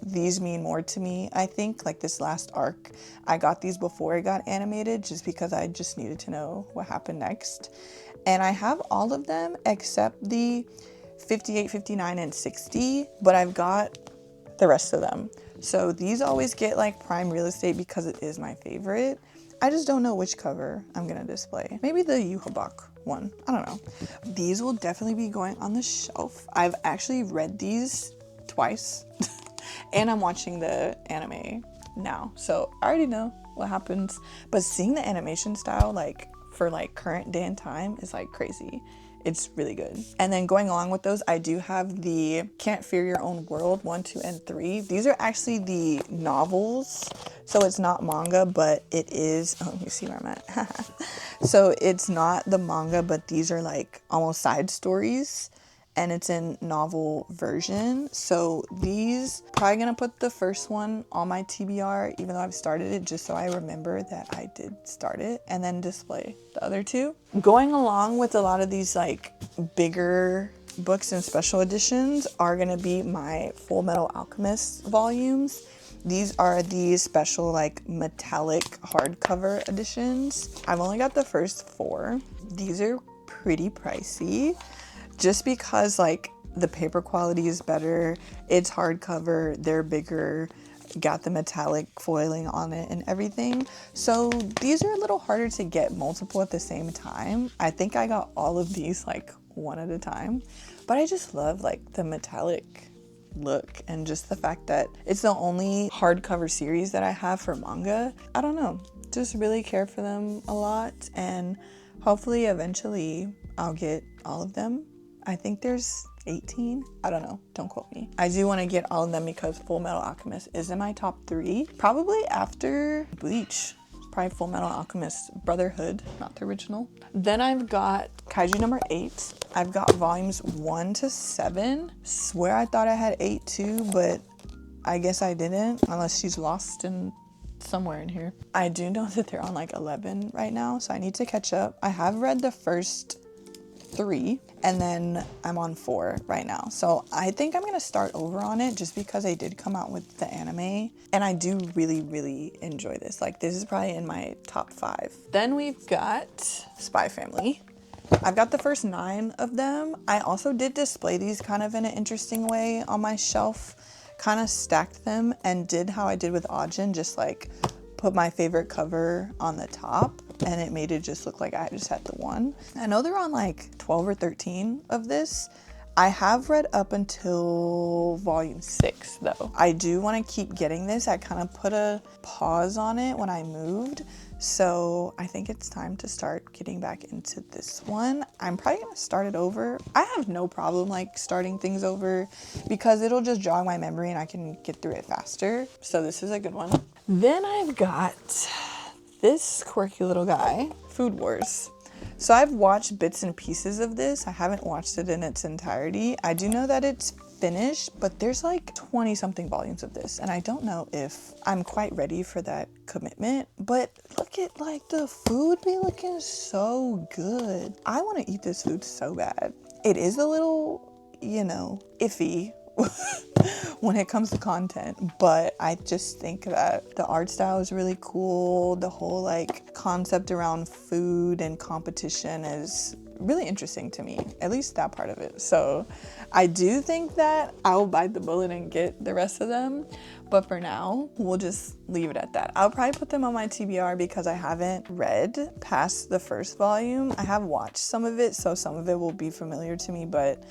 these mean more to me. I think like this last arc, I got these before it got animated just because I just needed to know what happened next. And I have all of them except the 58, 59, and 60, but I've got the rest of them. So these always get like prime real estate because it is my favorite. I just don't know which cover I'm gonna display. Maybe the Yuhabak one, I don't know. These will definitely be going on the shelf. I've actually read these twice. And I'm watching the anime now, so I already know what happens. But seeing the animation style like for like current day and time is like crazy. It's really good. And then going along with those, I do have the Can't Fear Your Own World 1, 2, and 3. These are actually the novels, so it's not manga, but it is. Oh, you see where I'm at. So it's not the manga, but these are like almost side stories. And it's in novel version. So these, probably gonna put the first one on my TBR, even though I've started it, just so I remember that I did start it, and then display the other 2. Going along with a lot of these like bigger books and special editions are gonna be my Full Metal Alchemist volumes. These are the special like metallic hardcover editions. I've only got the first 4. These are pretty pricey. Just because like the paper quality is better, it's hardcover, they're bigger, got the metallic foiling on it and everything. So these are a little harder to get multiple at the same time. I think I got all of these like one at a time, but I just love like the metallic look and just the fact that it's the only hardcover series that I have for manga. I don't know, just really care for them a lot, and hopefully eventually I'll get all of them. I think there's 18. I don't know. Don't quote me. I do want to get all of them because Full Metal Alchemist is in my top 3. Probably after Bleach. Probably Full Metal Alchemist Brotherhood, not the original. Then I've got Kaiju number 8. I've got volumes 1 to 7. Swear I thought I had 8 too, but I guess I didn't, unless she's lost in somewhere in here. I do know that they're on like 11 right now, so I need to catch up. I have read the first 3 and then I'm on 4 right now, so I think I'm gonna start over on it just because I did come out with the anime and I do really enjoy this. Like this is probably in my top 5. Then we've got Spy Family. I've got the first 9 of them. I also did display these kind of in an interesting way on my shelf, kind of stacked them and did how I did with Ajin, just like put my favorite cover on the top, and it made it just look like I just had the one. I know they're on like 12 or 13 of this. I have read up until volume 6 though. I do want to keep getting this. I kind of put a pause on it when I moved, so I think it's time to start getting back into this one. I'm probably gonna start it over. I have no problem like starting things over because it'll just jog my memory and I can get through it faster. So this is a good one. Then I've got this quirky little guy, Food Wars. So I've watched bits and pieces of this. I haven't watched it in its entirety. I do know that it's finished, but there's like 20 something volumes of this, and I don't know if I'm quite ready for that commitment. But look at like the food be looking so good. I want to eat this food so bad. It is a little, you know, iffy when it comes to content, but I just think that the art style is really cool. The whole like concept around food and competition is really interesting to me, at least that part of it. So I do think that I'll bite the bullet and get the rest of them, but for now we'll just leave it at that. I'll probably put them on my TBR because I haven't read past the first volume. I have watched some of it, so some of it will be familiar to me, but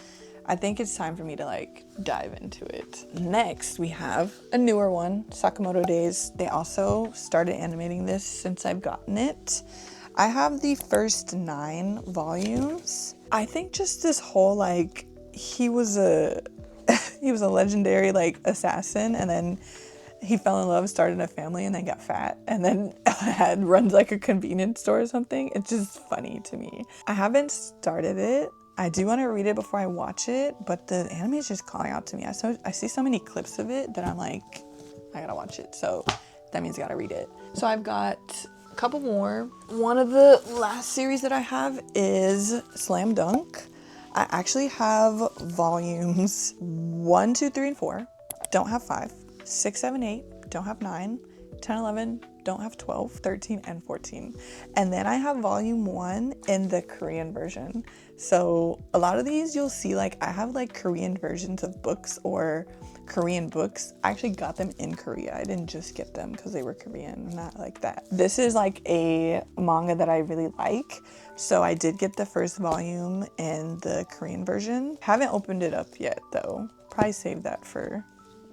I think it's time for me to like dive into it. Next, we have a newer one, Sakamoto Days. They also started animating this since I've gotten it. I have the first 9 volumes. I think just this whole like, he was a legendary like assassin, and then he fell in love, started a family, and then got fat, and then runs like a convenience store or something. It's just funny to me. I haven't started it. I do want to read it before I watch it, but the anime is just calling out to me. I see so many clips of it that I'm like, I gotta watch it. So that means I gotta read it. So I've got a couple more. One of the last series that I have is Slam Dunk. I actually have volumes 1, 2, 3, and 4. Don't have 5. 6, 7, 8. Don't have 9. 10, 11. Don't have 12, 13, and 14. And then I have volume 1 in the Korean version. So a lot of these you'll see like I have like Korean versions of books or Korean books. I actually got them in Korea. I didn't just get them because they were Korean, not like that. This is like a manga that I really like. So I did get the first volume in the Korean version. Haven't opened it up yet though. Probably save that for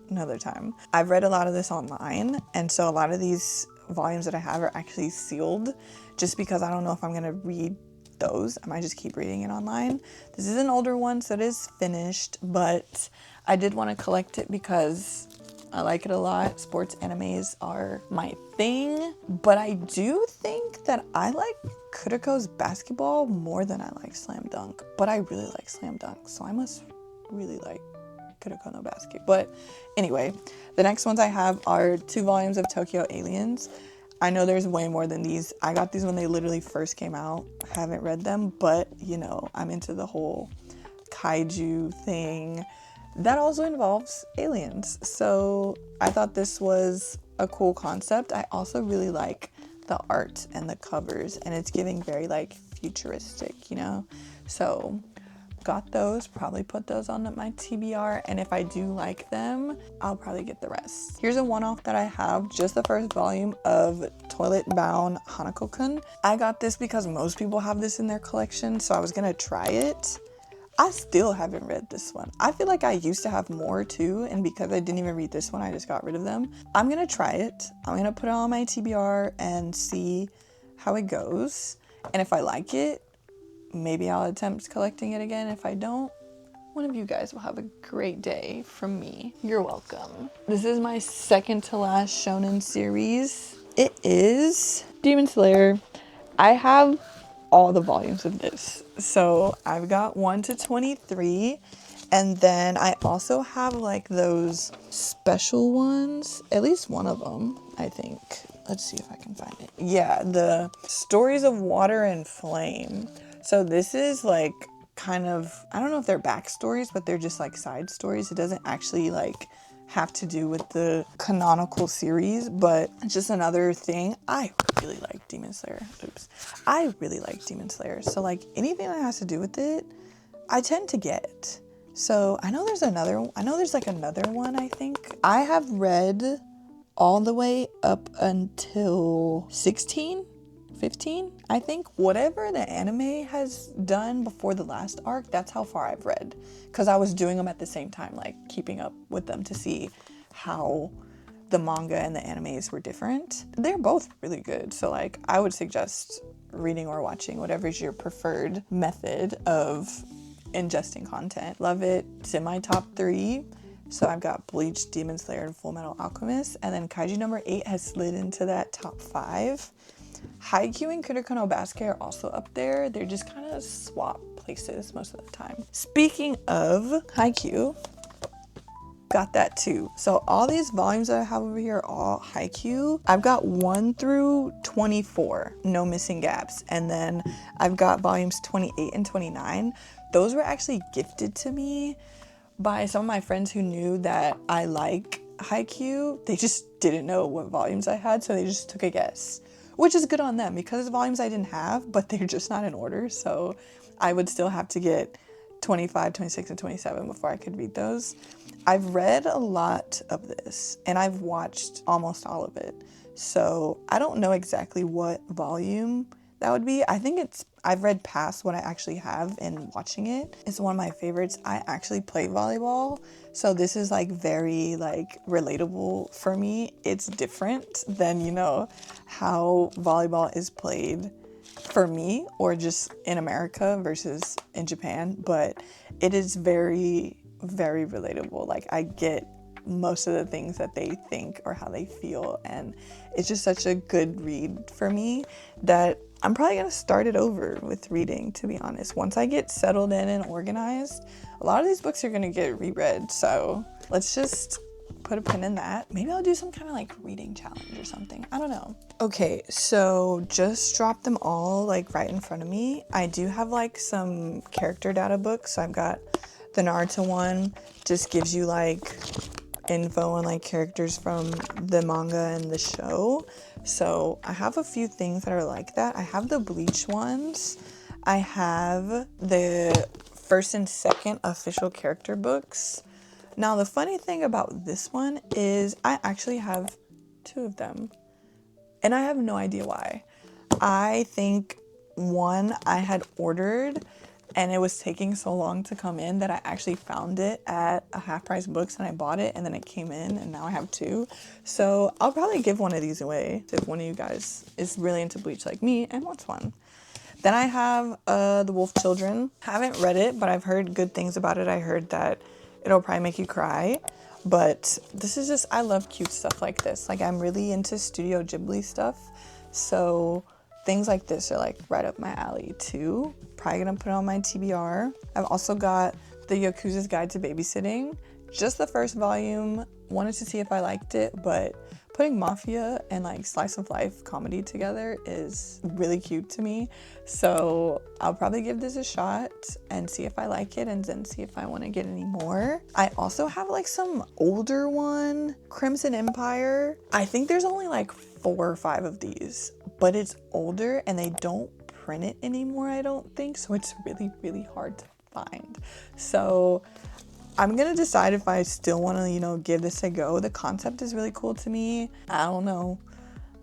another time. I've read a lot of this online, and so a lot of these volumes that I have are actually sealed just because I don't know if I'm gonna read those. I might just keep reading it online. This is an older one, so it is finished, but I did want to collect it because I like it a lot. Sports animes are my thing, but I do think that I like Kuroko's basketball more than I like Slam Dunk, but I really like Slam Dunk, so I must really like Kuroko no Basket. But anyway, the next ones I have are 2 volumes of Tokyo Aliens. I know there's way more than these. I got these when they literally first came out. I haven't read them, but you know, I'm into the whole kaiju thing. That also involves aliens. So I thought this was a cool concept. I also really like the art and the covers, and it's giving very like futuristic, you know? So got those, probably put those on my TBR, and if I do like them, I'll probably get the rest. Here's a one-off that I have, just the first volume of Toilet Bound Hanako-kun. I got this because most people have this in their collection, so I was gonna try it. I still haven't read this one. I feel like I used to have more too, and because I didn't even read this one, I just got rid of them. I'm gonna try it. I'm gonna put it on my TBR and see how it goes, and if I like it, maybe I'll attempt collecting it again. If I don't, one of you guys will have a great day from me. You're welcome. This is my second to last shonen series. It is Demon Slayer. I have all the volumes of this. So I've got 1 to 23. And then I also have like those special ones, at least one of them, I think. Let's see if I can find it. Yeah, the Stories of Water and Flame. So this is like kind of, I don't know if they're backstories, but they're just like side stories. It doesn't actually like have to do with the canonical series, but it's just another thing. I really like Demon Slayer. I really like Demon Slayer. So like anything that has to do with it, I tend to get. So I know there's like another one, I think. I have read all the way up until 16, 15, I think. Whatever the anime has done before the last arc, that's how far I've read. Because I was doing them at the same time, like keeping up with them to see how the manga and the animes were different. They're both really good. So like I would suggest reading or watching, whatever is your preferred method of ingesting content. Love it. It's in my top 3. So I've got Bleach, Demon Slayer, and Full Metal Alchemist. And then Kaiju number 8 has slid into that top 5. Haikyuu and Kuroko no Basket are also up there. They're just kind of swap places most of the time. Speaking of Haikyuu, got that too. So all these volumes that I have over here are all Haikyuu. I've got 1 through 24, no missing gaps. And then I've got volumes 28 and 29. Those were actually gifted to me by some of my friends who knew that I like Haikyuu. They just didn't know what volumes I had, so they just took a guess, which is good on them because it's volumes I didn't have, but they're just not in order. So I would still have to get 25, 26, and 27 before I could read those. I've read a lot of this and I've watched almost all of it. So I don't know exactly what volume that would be. I think I've read past what I actually have in watching it. It's one of my favorites. I actually play volleyball. So this is like very like relatable for me. It's different than, you know, how volleyball is played for me or just in America versus in Japan, but it is very, very relatable. Like I get most of the things that they think or how they feel, and it's just such a good read for me that I'm probably gonna start it over with reading, to be honest. Once I get settled in and organized, a lot of these books are gonna get reread, so let's just put a pin in that. Maybe I'll do some kind of like reading challenge or something. I don't know. Okay, so just dropped them all like right in front of me. I do have like some character data books. So I've got the Naruto one, just gives you like info on like characters from the manga and the show. So I have a few things that are like that. I have the Bleach ones. I have the first and second official character books. Now, the funny thing about this one is I actually have 2 of them, and I have no idea why. I think one I had ordered, and it was taking so long to come in that I actually found it at a Half Price Books, and I bought it, and then it came in, and now I have 2. So I'll probably give one of these away if one of you guys is really into Bleach like me and wants one. Then I have The Wolf Children. Haven't read it, but I've heard good things about it. I heard that it'll probably make you cry, but this is just, I love cute stuff like this. Like I'm really into Studio Ghibli stuff, so things like this are like right up my alley too. Probably gonna put it on my TBR. I've also got The Yakuza's Guide to Babysitting. Just the first volume, wanted to see if I liked it, but putting mafia and like slice of life comedy together is really cute to me. So I'll probably give this a shot and see if I like it and then see if I want to get any more. I also have like some older one, Crimson Empire. I think there's only like 4 or 5 of these, but it's older and they don't print it anymore, I don't think. So it's really, really hard to find. So I'm gonna decide if I still want to, you know, give this a go. The concept is really cool to me. I don't know.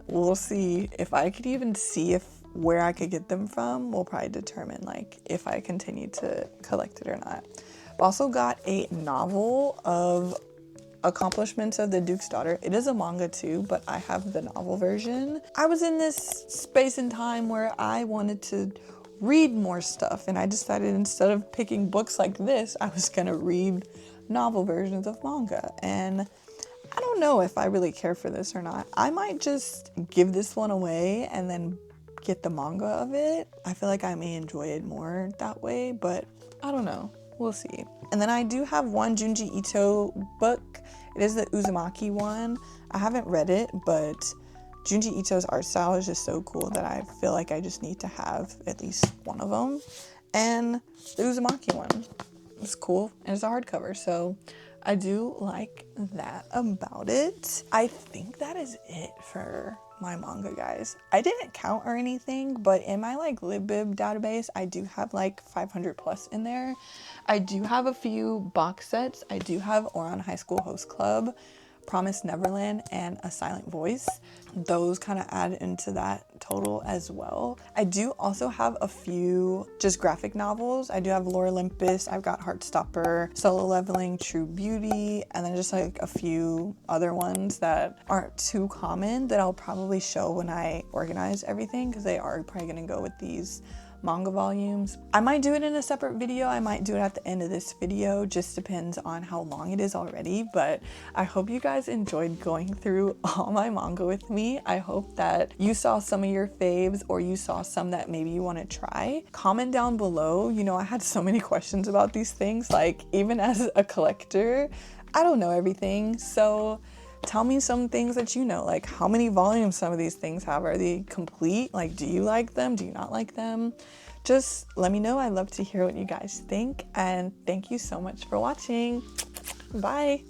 We'll see. If I could even see where I could get them from, will probably determine like if I continue to collect it or not. I've also got a novel of Accomplishments of the Duke's Daughter. It is a manga too, but I have the novel version. I was in this space and time where I wanted to read more stuff, and I decided instead of picking books like this, I was gonna read novel versions of manga. And I don't know if I really care for this or not. I might just give this one away and then get the manga of it. I feel like I may enjoy it more that way, but I don't know. We'll see. And then I do have one Junji Ito book. It is the Uzumaki one. I haven't read it, but Junji Ito's art style is just so cool that I feel like I just need to have at least one of them. And the Uzumaki one is cool, and it's a hardcover, so I do like that about it. I think that is it for my manga, guys. I didn't count or anything, but in my like LibBib database, I do have like 500 plus in there. I do have a few box sets. I do have Ouran High School Host Club, Promised Neverland, and A Silent Voice. Those kind of add into that total as well. I do also have a few just graphic novels. I do have Lore Olympus, I've got Heartstopper, Solo Leveling, True Beauty, and then just like a few other ones that aren't too common that I'll probably show when I organize everything, because they are probably gonna go with these manga volumes. I might do it in a separate video, I might do it at the end of this video, just depends on how long it is already. But I hope you guys enjoyed going through all my manga with me. I hope that you saw some of your faves, or you saw some that maybe you want to try. Comment down below. You know, I had so many questions about these things, like even as a collector, I don't know everything, so tell me some things that you know, like how many volumes some of these things have. Are they complete? Like, do you like them? Do you not like them? Just let me know. I'd love to hear what you guys think. And thank you so much for watching. Bye.